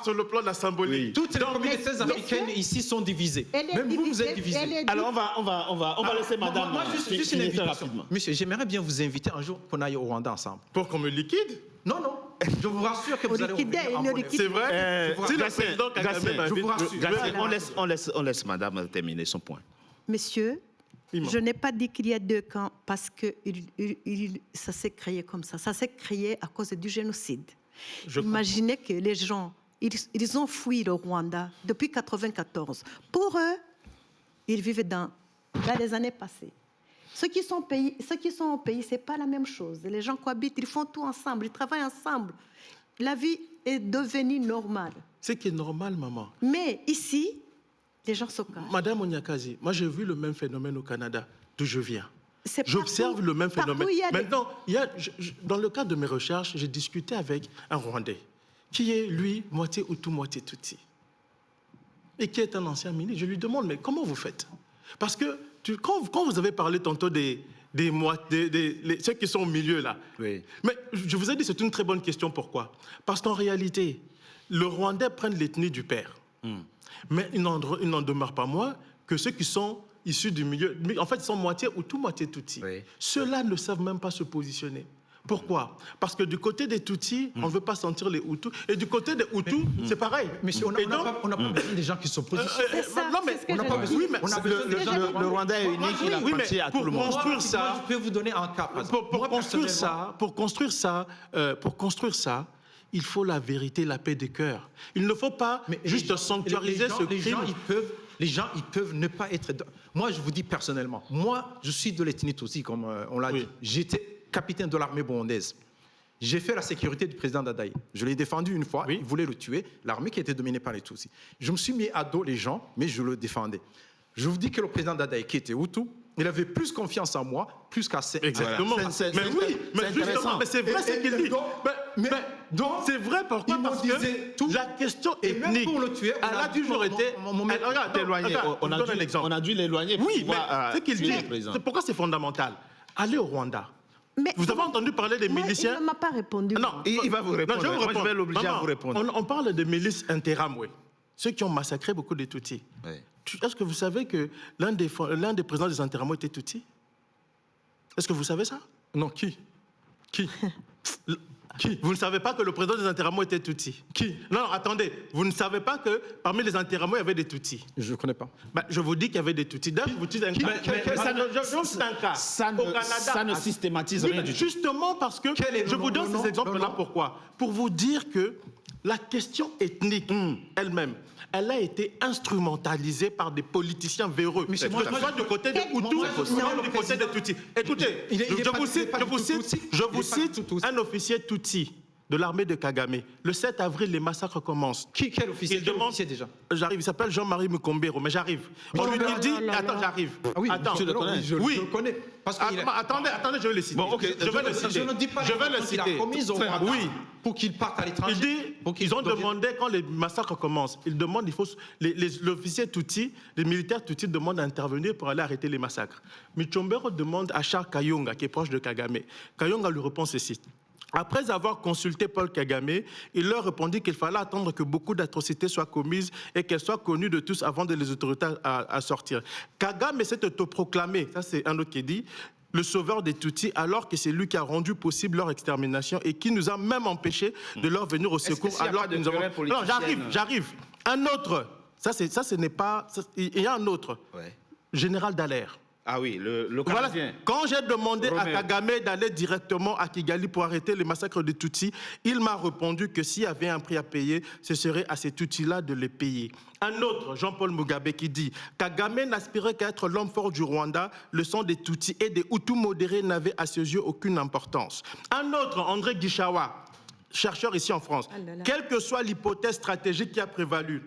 Sur le plan de la symbolique. Toutes les Donc, communautés mais- africaines monsieur, ici sont divisées. Elle est Même vous, vous divisée, êtes divisés. elle est Alors, on va laisser madame Moi, juste une finir invitation. rapidement. Monsieur, j'aimerais bien vous inviter un jour qu'on aille au Rwanda ensemble. pour qu'on me liquide. Non, non. Je vous rassure que Au vous allez liquide, revenir en il ne bonne liquide- C'est vrai. Si le Gratien, président Kagame Gratien, m'invite, je vous rassure. Gratien, on laisse madame terminer son point. Monsieur, Dis-moi. je n'ai pas dit qu'il y a deux camps parce que ça s'est créé comme ça. Ça s'est créé à cause du génocide. Je Imaginez que les gens, ils ont fui le Rwanda depuis 1994. Pour eux, ils vivent dans les années passées. Ceux qui sont au pays, ce n'est pas la même chose. Les gens cohabitent, ils font tout ensemble, ils travaillent ensemble. La vie est devenue normale. C'est qui est normal, maman. Mais ici, les gens se cachent. Madame Onyakazi, moi j'ai vu le même phénomène au Canada, d'où je viens. C'est J'observe partout- le même partout, phénomène. il y a des- Maintenant, dans le cadre de mes recherches, j'ai discuté avec un Rwandais qui est, lui, moitié Hutu, moitié Tutsi. Et qui est un ancien ministre. Je lui demande, mais comment vous faites? Parce que quand vous avez parlé tantôt des ceux qui sont au milieu là, Oui. mais je vous ai dit c'est une très bonne question. Pourquoi? Parce qu'en réalité, le Rwandais prennent l'ethnie du père. Mais il n'en demeure pas moins que ceux qui sont issus du milieu, en fait, ils sont moitié Hutu, moitié Tutsi. Oui. Ceux-là ne savent même pas se positionner. Pourquoi? Parce que du côté des Tutsis, on ne veut pas sentir les Hutus. Et du côté des Hutus, c'est pareil. Monsieur, on n'a Et donc, pas besoin des gens qui sont positionnés. C'est ça, non, mais c'est ce que on n'a je pas dis. besoin. Oui, mais On a besoin des gens Le Rwanda est unique, il Oui, mais appartient à tout pour le monde. construire ça, Moi, je peux vous donner un cas. par exemple. Moi, pour construire ça, il faut la vérité, la paix des cœurs. Il ne faut pas juste sanctuariser ce crime. Les gens, ils peuvent ne pas être... Moi, je vous dis personnellement, moi, je suis de l'ethnie aussi, comme on l'a Oui. dit. J'étais capitaine de l'armée burundaise. J'ai fait la sécurité du président Dadaï. Je l'ai défendu une fois, Oui. il voulait le tuer, l'armée qui était dominée par les Tutsis. Je me suis mis à dos les gens, mais je le défendais. Je vous dis que le président Dadaï, qui était Hutu, il avait plus confiance en moi, plus qu'à ses... Exactement. Voilà. Mais oui, mais c'est justement, intéressant. mais c'est vrai ce qu'il dit. donc, C'est vrai, pourquoi? ils Parce m'ont disait que tout. la question Et même ethnique, pour le tuer, on elle a a toujours été... Regarde, Éloigné. regarde, On je a donne dû un exemple. on a dû l'éloigner pour Oui, mais pouvoir, ce qu'il tuer dit, le président. c'est pourquoi c'est fondamental. Allez au Rwanda. Mais Vous avez entendu parler des moi, miliciens? il ne m'a pas répondu. Non, Il va vous répondre. Non, Moi, je vais l'obliger à Maman, vous répondre. On parle des milices interamwe, ceux qui ont massacré beaucoup de Tutsis. Oui. Est-ce que vous savez que l'un des présidents des interamwe était Tutsi? Est-ce que vous savez ça? Non, qui Qui Vous ne savez pas que le président des interamwe était Tutsi? Qui Non, attendez. Vous ne savez pas que parmi les interamwe, il y avait des Tutsis? Je ne connais pas. Ben, je vous dis qu'il y avait des Tutsis. D'ailleurs, vous dites un cas. mais ça ne- Je vous cite un cas. Ça Au Canada. ça ne systématise Oui, rien mais du tout. justement parce que Quel est le je nom, vous donne le nom, ces exemples-là. le nom? Pourquoi? Pour vous dire que la question ethnique elle-même, elle a été instrumentalisée par des politiciens véreux. Mais c'est Que moi, ce moi, soit du côté des moi, Hutus moi, ou non, du le côté des président- Tutsis. Écoutez, Il est je pas- vous il est cite, pas je du vous tout cite, Tutsi. je Il vous est pas du cite tout Tutsi. un officier Tutsi de l'armée de Kagame. Le 7 avril, les massacres commencent. Quel officier, Il quel demande- officier déjà? J'arrive, il s'appelle Jean-Marie Mukombero, mais j'arrive. On lui dit, attends, j'arrive. Ah oui, Attends, je le connais. Je Oui. le connais. Parce qu'il est- Attendez, je vais le citer. Bon, ok, je vais le citer. Je ne dis pas Je vais le qu'il a citer. commis au Très Rwanda Oui. pour qu'il parte à Il l'étranger. dit, pour qu'il ils ont devienne- demandé, quand les massacres commencent, ils demandent, l'officier Tutsi, les militaires Tutsi demandent d'intervenir pour aller arrêter les massacres. Michombero demande à Charles Kayonga, qui est proche de Kagame. Kayonga lui répond ceci. Après avoir consulté Paul Kagame, il leur répondit qu'il fallait attendre que beaucoup d'atrocités soient commises et qu'elles soient connues de tous avant de les autoriser à sortir. Kagame s'est autoproclamé, ça c'est un autre qui dit, le sauveur des Tutsis, alors que c'est lui qui a rendu possible leur extermination et qui nous a même empêchés de leur venir au secours. Alors que nous avons... Non, j'arrive. Un autre, ce n'est pas... Il y a un autre, général Dallaire. Ah oui, le Voilà. Canadien. Quand j'ai demandé Romain. à Kagame d'aller directement à Kigali pour arrêter le massacre des Tutsis, il m'a répondu que s'il y avait un prix à payer, ce serait à ces Tutsis-là de les payer. Un autre, Jean-Paul Mugabe, qui dit « Kagame n'aspirait qu'à être l'homme fort du Rwanda, le sang des Tutsis et des Hutus modérés n'avait à ses yeux aucune importance. » Un autre, André Guichawa, chercheur ici en France, quelle que soit l'hypothèse stratégique qui a prévalu,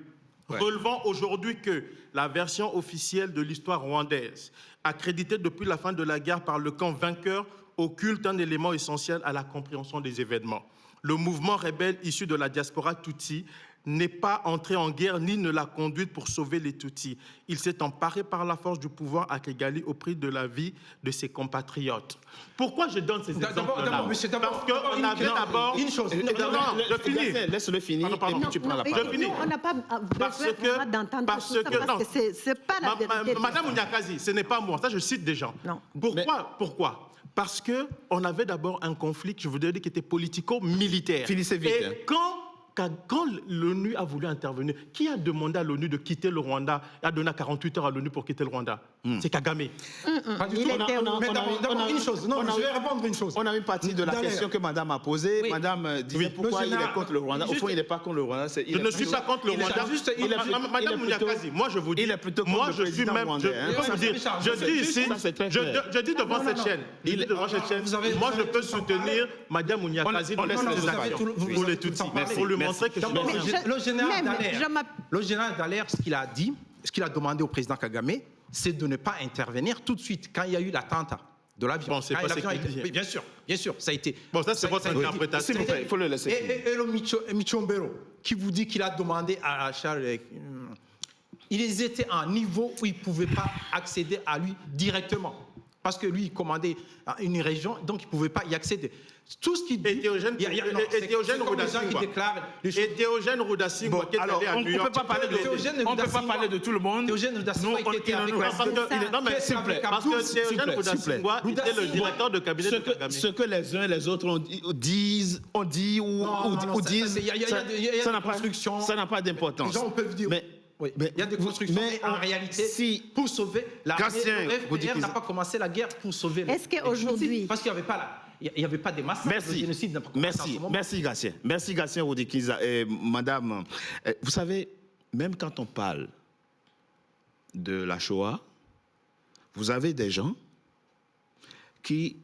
relevant aujourd'hui que la version officielle de l'histoire rwandaise, accréditée depuis la fin de la guerre par le camp vainqueur, occulte un élément essentiel à la compréhension des événements. Le mouvement rebelle issu de la diaspora Tutsi n'est pas entré en guerre ni ne l'a conduite pour sauver les Tutsis. Il s'est emparé par la force du pouvoir à Kigali au prix de la vie de ses compatriotes. Pourquoi je donne ces exemples-là? Parce qu'on avait d'abord... Une chose. Je finis. Laisse-le finir. Pardon. Et puis tu prends la parole. Je finis. On n'a pas besoin d'entendre tout ça parce que c'est pas la vérité. Madame Ounyakazi, ce n'est pas moi. Ça, je cite des gens. Non. Pourquoi? Parce qu'on avait d'abord un conflit, je voudrais dire, qui était politico-militaire. Finissez vite. Et quand l'ONU a voulu intervenir, qui a demandé à l'ONU de quitter le Rwanda et a donné 48 heures à l'ONU pour quitter le Rwanda? C'est Kagame. Pas du tout. Mais d'abord, une chose. Non, je vais répondre une chose. On a une partie de la question que madame a posée. Oui. Madame disait pourquoi il est contre le Rwanda. Au fond, il n'est pas contre le Rwanda. Je ne suis pas contre le Rwanda. Madame Ounyakazi, moi je vous dis, il est plutôt contre moi le je suis président même, rwandais, je dis ici, je dis devant cette chaîne, moi je peux soutenir Madame Ounyakazi pour les Tutsis, pour lui montrer que je suis... Le général Dallaire, ce qu'il a dit, ce qu'il a demandé au président Kagame, c'est de ne pas intervenir tout de suite quand il y a eu l'attentat de l'avion. Bon, c'est pas ce qu'il dit. Oui, bien sûr, ça a été. Bon, ça c'est votre interprétation. S'il vous plaît, il faut le laisser. Et le Michombero, qui vous dit qu'il a demandé à Charles... Ils étaient à un niveau où ils ne pouvaient pas accéder à lui directement. Parce que lui, il commandait une région, donc il ne pouvait pas y accéder. Tout ce qu'il dit... Éthéogène Rudasingwa, qui est allé à New York. On ne peut pas parler de tout le monde. Éthéogène Rudasingwa qui était avec Non, mais s'il vous plaît, parce que Éthéogène Rudasingwa était le directeur de cabinet de Kagame. Ce que les uns et les autres disent ou disent, ça n'a pas d'importance. Les gens peuvent dire... Oui, il y a des constructions, mais en réalité, pour sauver l'armée, le FPR n'a pas commencé la guerre pour sauver les... Est-ce qu'aujourd'hui... Parce qu'il n'y avait pas des massacres, de génocide. Merci Gatien. Merci Gatien Roudikiza. Madame, vous savez, même quand on parle de la Shoah, vous avez des gens qui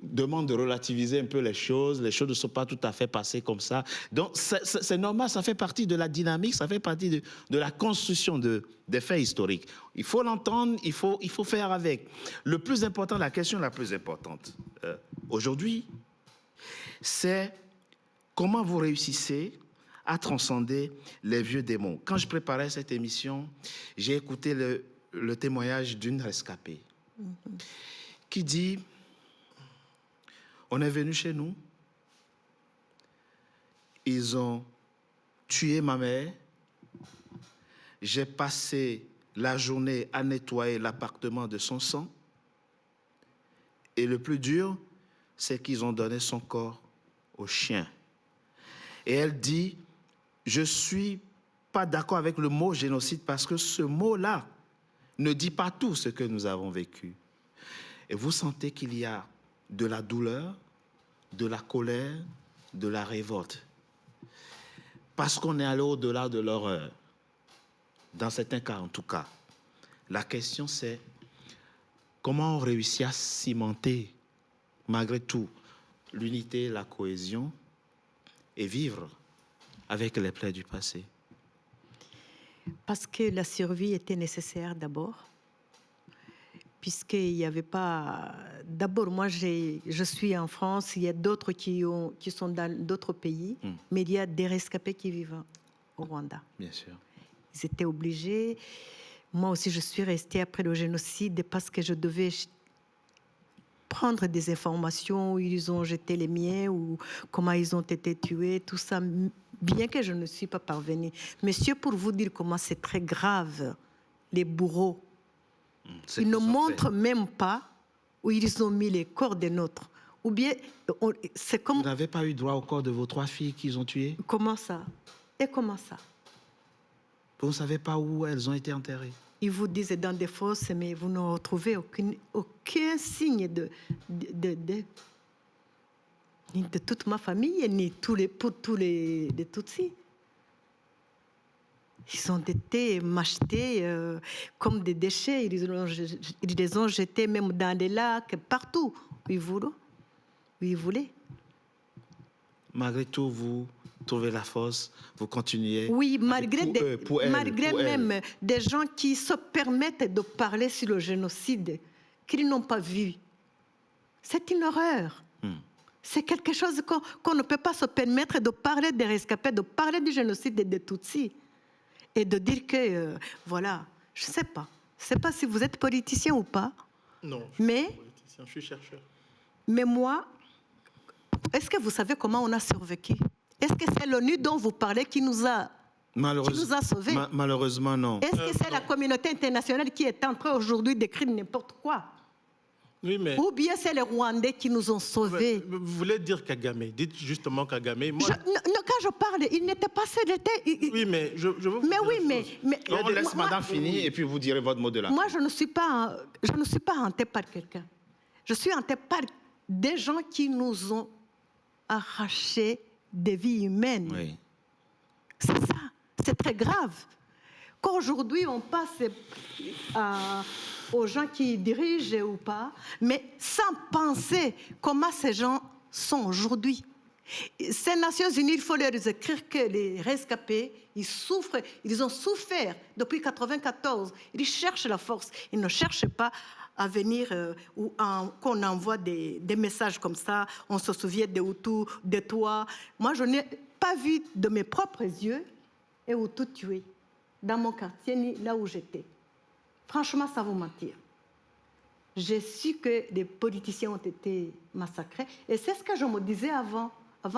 demandent de relativiser un peu les choses ne sont pas tout à fait passées comme ça. Donc c'est normal, ça fait partie de la dynamique, ça fait partie de la construction des faits historiques. Il faut l'entendre, il faut faire avec. Le plus important, la question la plus importante aujourd'hui, c'est comment vous réussissez à transcender les vieux démons. Quand je préparais cette émission, j'ai écouté le témoignage d'une rescapée qui dit... On est venu chez nous, ils ont tué ma mère, j'ai passé la journée à nettoyer l'appartement de son sang, et le plus dur, c'est qu'ils ont donné son corps aux chiens. Et elle dit, je ne suis pas d'accord avec le mot génocide parce que ce mot-là ne dit pas tout ce que nous avons vécu. Et vous sentez qu'il y a de la douleur, de la colère, de la révolte. Parce qu'on est allé au-delà de l'horreur. Dans certains cas, en tout cas. La question, c'est comment on réussit à cimenter, malgré tout, l'unité, la cohésion, et vivre avec les plaies du passé. Parce que la survie était nécessaire d'abord. Puisqu'il n'y avait pas... D'abord, moi, je suis en France, il y a d'autres qui sont dans d'autres pays, mais il y a des rescapés qui vivent au Rwanda. Bien sûr. Ils étaient obligés. Moi aussi, je suis restée après le génocide parce que je devais prendre des informations où ils ont jeté les miens ou comment ils ont été tués, tout ça, bien que je ne suis pas parvenue. Monsieur, pour vous dire comment c'est très grave, les bourreaux, ils ne montrent même pas où ils ont mis les corps des nôtres. Ou bien, c'est comme... Vous n'avez pas eu droit au corps de vos 3 filles qu'ils ont tuées? Comment ça? Et comment ça? Vous ne savez pas où elles ont été enterrées? Ils vous disent dans des fosses, mais vous ne retrouvez aucun signe de toute ma famille, ni pour tous les Tutsis. Ils ont été machetés comme des déchets. Ils les ont jetés même dans les lacs, partout où ils voulaient. Malgré tout, vous trouvez la force, vous continuez. Oui, malgré elle. même des gens qui se permettent de parler sur le génocide qu'ils n'ont pas vu. C'est une horreur. C'est quelque chose qu'on ne peut pas se permettre de parler des rescapés, de parler du génocide des Tutsis. Et de dire que, voilà, je ne sais pas. Je ne sais pas si vous êtes politicien ou pas. Non, je ne suis pas politicien, je suis chercheur. Mais moi, est-ce que vous savez comment on a survécu? Est-ce que c'est l'ONU dont vous parlez qui nous a sauvés? Malheureusement, non. Est-ce que c'est la communauté internationale qui est en train aujourd'hui d'écrire n'importe quoi? Oui, mais... Ou bien c'est les Rwandais qui nous ont sauvés? Vous voulez dire Kagame? Dites justement Kagame. Moi... Quand je parle, il n'était pas seul. Oui, mais je veux vous mais dire oui, une chose. On laisse madame finir et puis vous direz votre mot de la fin. Moi, je ne suis pas hantée par quelqu'un. Je suis hantée par des gens qui nous ont arraché des vies humaines. Oui. C'est ça, c'est très grave. Qu'aujourd'hui, on passe aux gens qui dirigent ou pas, mais sans penser comment ces gens sont aujourd'hui. Ces Nations Unies, il faut leur écrire que les rescapés, ils souffrent, ils ont souffert depuis 1994. Ils cherchent la force, ils ne cherchent pas à venir ou qu'on envoie des messages comme ça, on se souvient des Hutus, de toi. Moi, je n'ai pas vu de mes propres yeux un Hutu tué dans mon quartier ni là où j'étais. Franchement, ça vous mentir. J'ai su que des politiciens ont été massacrés et c'est ce que je me disais avant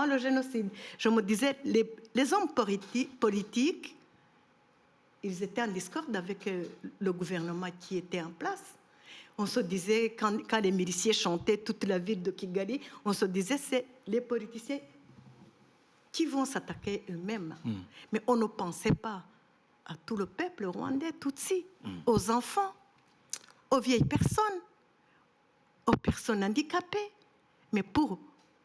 le génocide. Je me disais, les hommes politiques, ils étaient en discorde avec le gouvernement qui était en place. On se disait, quand les miliciens chantaient toute la ville de Kigali, on se disait, c'est les politiciens qui vont s'attaquer eux-mêmes. Mais on ne pensait pas à tout le peuple rwandais, Tutsi, aux enfants, aux vieilles personnes, aux personnes handicapées. Mais pour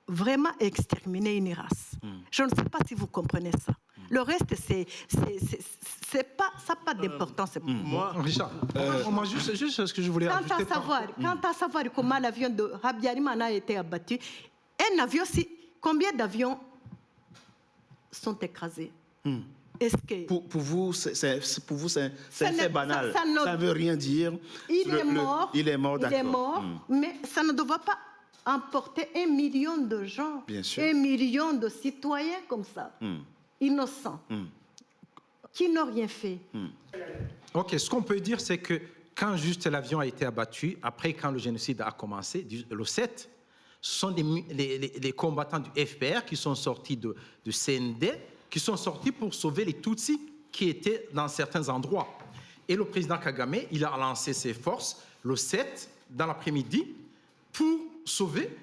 vraiment exterminer une race. Je ne sais pas si vous comprenez ça. Le reste, ça n'a pas d'importance. Moi, Richard, moi, juste ce que je voulais ajouter. Quant à savoir comment l'avion de Habyarimana a été abattu, un avion, combien d'avions sont écrasés? Est-ce que... Pour vous, c'est un fait banal. Ça ne veut rien dire. Il est mort. Il est mort, d'accord. Il est mort, mais ça ne doit pas emporter 1 million de gens, bien sûr. 1 million de citoyens comme ça, innocents, qui n'ont rien fait. Ok, ce qu'on peut dire, c'est que quand juste l'avion a été abattu, après quand le génocide a commencé, le 7, ce sont les combattants du FPR qui sont sortis de CND, qui sont sortis pour sauver les Tutsis qui étaient dans certains endroits. Et le président Kagame, il a lancé ses forces le 7, dans l'après-midi, pour sauver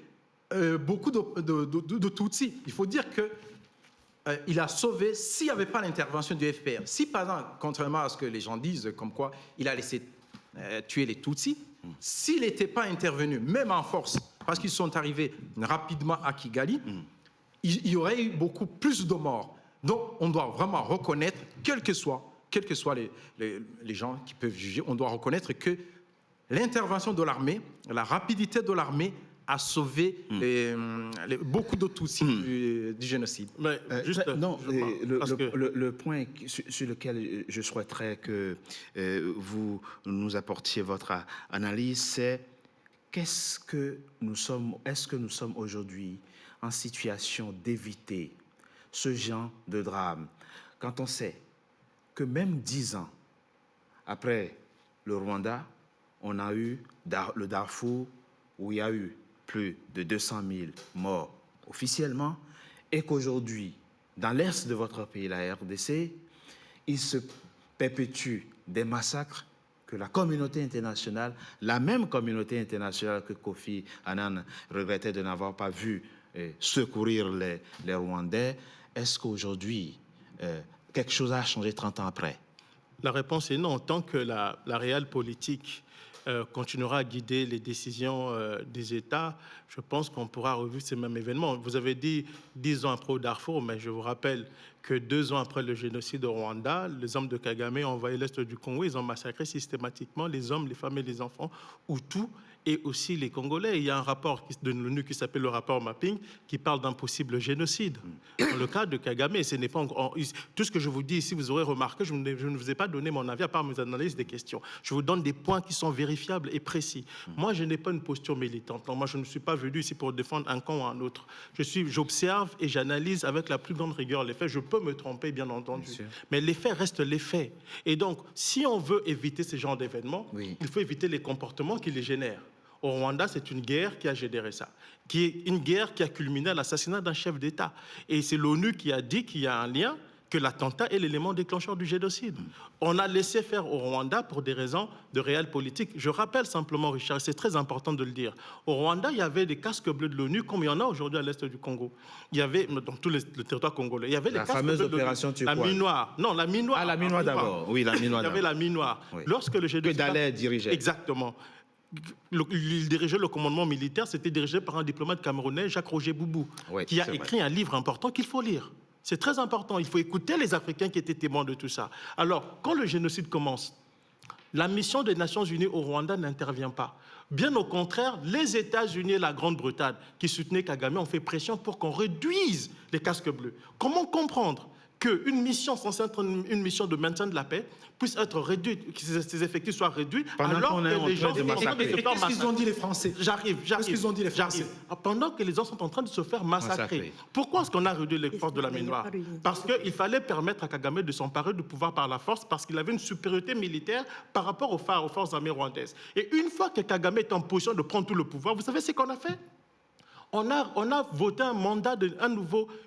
beaucoup de Tutsis. Il faut dire qu'il a sauvé s'il n'y avait pas l'intervention du FPR. Si, par exemple, contrairement à ce que les gens disent, comme quoi il a laissé tuer les Tutsis, s'il n'était pas intervenu, même en force, parce qu'ils sont arrivés rapidement à Kigali, il y aurait eu beaucoup plus de morts. Donc, on doit vraiment reconnaître, quels que soient les gens qui peuvent juger, on doit reconnaître que l'intervention de l'armée, la rapidité de l'armée a sauvé beaucoup de Tutsis du génocide. Mais le point sur lequel je souhaiterais que vous nous apportiez votre analyse, c'est est-ce que nous sommes aujourd'hui en situation d'éviter ce genre de drame quand on sait que même 10 ans après le Rwanda, on a eu le Darfour où il y a eu plus de 200 000 morts officiellement, et qu'aujourd'hui, dans l'est de votre pays, la RDC, il se perpétue des massacres que la communauté internationale, la même communauté internationale que Kofi Annan regrettait de n'avoir pas vu secourir les Rwandais. Est-ce qu'aujourd'hui, quelque chose a changé 30 ans après? La réponse est non. Tant que la réelle politique continuera à guider les décisions des États, je pense qu'on pourra revivre ces mêmes événements. Vous avez dit 10 ans après au Darfour, mais je vous rappelle que 2 ans après le génocide au Rwanda, les hommes de Kagame ont envahi l'est du Congo, ils ont massacré systématiquement les hommes, les femmes et les enfants, Hutus, et aussi les Congolais. Il y a un rapport de l'ONU qui s'appelle le rapport Mapping, qui parle d'un possible génocide. Dans le cas de Kagame, ce n'est pas tout ce que je vous dis ici, vous aurez remarqué, je ne vous ai pas donné mon avis à part mes analyses des questions. Je vous donne des points qui sont vérifiables et précis. Moi, je n'ai pas une posture militante. Non, moi, je ne suis pas venu ici pour défendre un camp ou un autre. J'observe et j'analyse avec la plus grande rigueur les faits. Je peux me tromper, bien entendu. Mais les faits restent les faits. Et donc, si on veut éviter ce genre d'événements, il faut éviter les comportements qui les génèrent. Au Rwanda, c'est une guerre qui a généré ça, qui est une guerre qui a culminé à l'assassinat d'un chef d'État. Et c'est l'ONU qui a dit qu'il y a un lien, que l'attentat est l'élément déclencheur du génocide. On a laissé faire au Rwanda pour des raisons de réelle politique. Je rappelle simplement, Richard, c'est très important de le dire, au Rwanda, il y avait des casques bleus de l'ONU, comme il y en a aujourd'hui à l'est du Congo. Il y avait, dans tout le territoire congolais, il y avait la fameuse opération la Minoire. Non, la Minoire. Ah, la Minoire d'abord. Oui, la Minoire d'abord. Il y avait la Minoire. Oui. Lorsque le génocide... Que Dallaire dirigeait. Exactement. Il dirigeait le commandement militaire, c'était dirigé par un diplomate camerounais, Jacques-Roger Boubou, qui a écrit un livre important qu'il faut lire. C'est très important, il faut écouter les Africains qui étaient témoins de tout ça. Alors, quand le génocide commence, la mission des Nations Unies au Rwanda n'intervient pas. Bien au contraire, les États-Unis et la Grande-Bretagne, qui soutenaient Kagame, ont fait pression pour qu'on réduise les casques bleus. Comment comprendre qu'une mission censée être une mission de maintien de la paix puisse être réduite, que ses effectifs soient réduits, alors que les gens sont en train de se faire massacrer. Qu'est-ce qu'ils ont dit les Français? Qu'est-ce qu'ils ont dit les Français? Pendant que les gens sont en train de se faire massacrer. Pourquoi est-ce qu'on a réduit les forces de la Minoire? Parce qu'il fallait permettre à Kagame de s'emparer du pouvoir par la force, parce qu'il avait une supériorité militaire par rapport aux forces armées rwandaises. Et une fois que Kagame est en position de prendre tout le pouvoir, vous savez ce qu'on a fait? On a voté un mandat,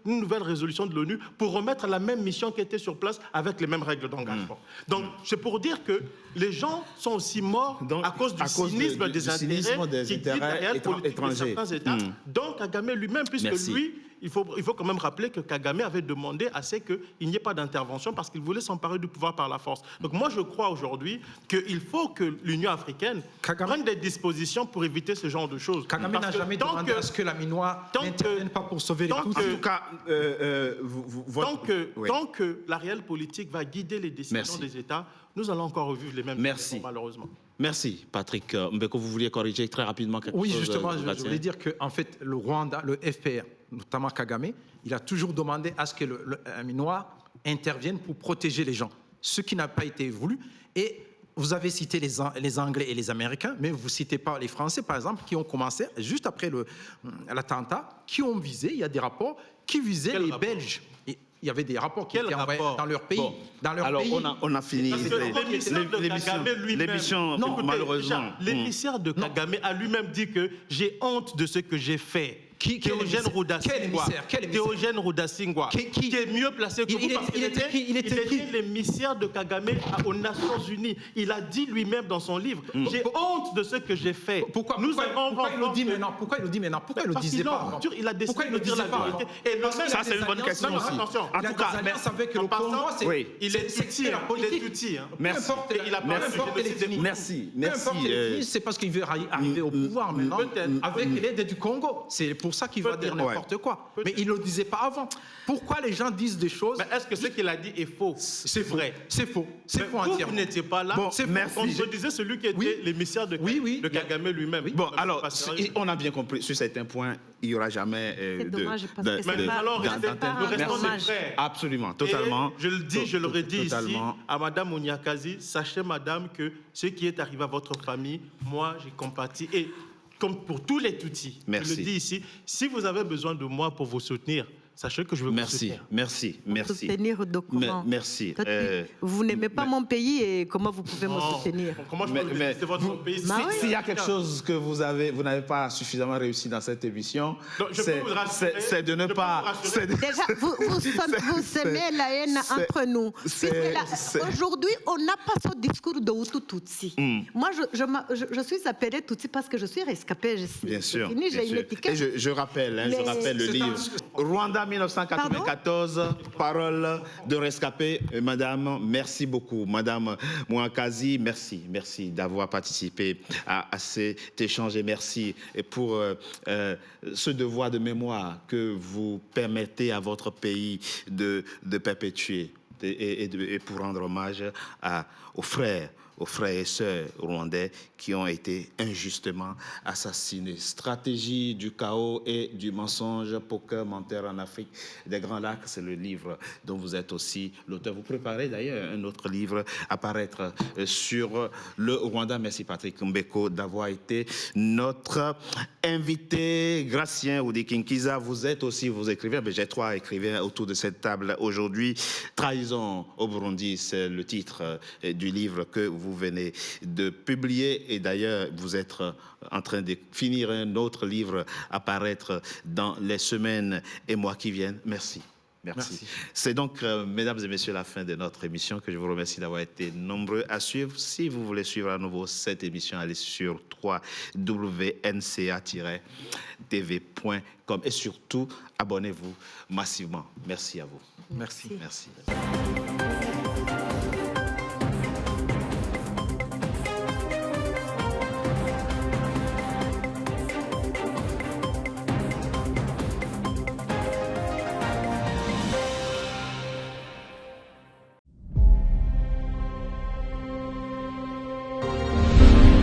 une nouvelle résolution de l'ONU pour remettre la même mission qui était sur place avec les mêmes règles d'engagement. Donc, c'est pour dire que les gens sont aussi morts à cause du cynisme des intérêts qui guident la réelle politique de certains États. Donc, Kagame lui-même, puisque lui, il faut quand même rappeler que Kagame avait demandé à ce qu'il n'y ait pas d'intervention parce qu'il voulait s'emparer du pouvoir par la force. Donc moi, je crois aujourd'hui qu'il faut que l'Union africaine prenne des dispositions pour éviter ce genre de choses. Kagame n'a jamais demandé à ce que la Minoire n'intervienne pas pour sauver les Tutsis. En tout cas, tant que la réelle politique va guider les décisions des États, nous allons encore revivre les mêmes choses, malheureusement. Merci, Patrick Mbeko. Vous vouliez corriger très rapidement quelque chose? Oui, justement, je voulais dire qu'en fait, le Rwanda, le FPR, notamment Kagame, il a toujours demandé à ce que la Minoire intervienne pour protéger les gens, ce qui n'a pas été voulu. Et vous avez cité les Anglais et les Américains, mais vous ne citez pas les Français, par exemple, qui ont commencé, juste après l'attentat, qui ont visé, il y a des rapports, qui visaient les Belges. Il y avait des rapports qui étaient envoyés dans leur pays. Alors, on a fini l'émission, malheureusement. L'émissaire de Kagame a lui-même dit que j'ai honte de ce que j'ai fait. Théogène Rudasingwa, qui est mieux placé que vous parce qu'il était l'émissaire de Kagame aux Nations Unies. Il a dit lui-même dans son livre, j'ai honte de ce que j'ai fait. Pourquoi il le dit maintenant? Pourquoi il le dit maintenant? Pourquoi il ne le disait pas avant? Il a décidé de dire la vérité. Ça, c'est une bonne question aussi. En tout cas, il est Tutsi. Merci. Merci. C'est parce qu'il veut arriver au pouvoir maintenant avec l'aide du Congo. C'est pour ça qu'il va dire n'importe quoi. Mais il ne le disait pas avant. Pourquoi les gens disent des choses? Mais est-ce que ce qu'il a dit est faux? C'est vrai. C'est faux. C'est faux entièrement. Vous n'étiez pas là. Merci. Comme je disais, celui qui était l'émissaire de Kagame lui-même. Bon, alors, on a bien compris. Sur certains points, il n'y aura jamais Absolument, totalement. Je le dis, je le redis ici à Madame Onyakazi, sachez, Madame, que ce qui est arrivé à votre famille, moi, j'ai compati. Et comme pour tous les Tutsis, je le dis ici, si vous avez besoin de moi pour vous soutenir, sachez que je veux vous Merci, soutenir. merci, merci. Soutenir de comment? Merci. Toi, vous n'aimez pas mon pays et comment vous pouvez me soutenir? Comment je Mais- peux mais c'est votre pays? Bah oui. S'il y a quelque chose que vous n'avez pas suffisamment réussi dans cette émission, Donc, je peux vous rassurer, c'est de ne je peux pas. vous rassurer. Déjà, vous semez la haine entre nous. Aujourd'hui, on n'a pas ce discours de Hutu Tutsi. Moi, je suis appelée Tutsi parce que je suis rescapée. Bien sûr. Fini, bien j'ai une sûr. étiquette. Et je rappelle le livre Rwanda 1994, paroles de rescapé. Madame, merci beaucoup. Madame Mouakazi, merci d'avoir participé à cet échange et merci pour ce devoir de mémoire que vous permettez à votre pays de perpétuer et pour rendre hommage aux frères et sœurs rwandais qui ont été injustement assassinés. Stratégie du chaos et du mensonge, poker menteur en Afrique des Grands Lacs, c'est le livre dont vous êtes aussi l'auteur. Vous préparez d'ailleurs un autre livre à paraître sur le Rwanda. Merci Patrick Mbeko d'avoir été notre invité. Gracien Oudékinkiza, vous êtes aussi, vous écrivez, j'ai 3 écrivains autour de cette table aujourd'hui. Trahison au Burundi, c'est le titre du livre que vous venez de publier. Et d'ailleurs, vous êtes en train de finir un autre livre à paraître dans les semaines et mois qui viennent. Merci. Merci. C'est donc, mesdames et messieurs, la fin de notre émission, que je vous remercie d'avoir été nombreux à suivre. Si vous voulez suivre à nouveau cette émission, allez sur www.nca-tv.com et surtout, abonnez-vous massivement. Merci à vous. Merci. Merci.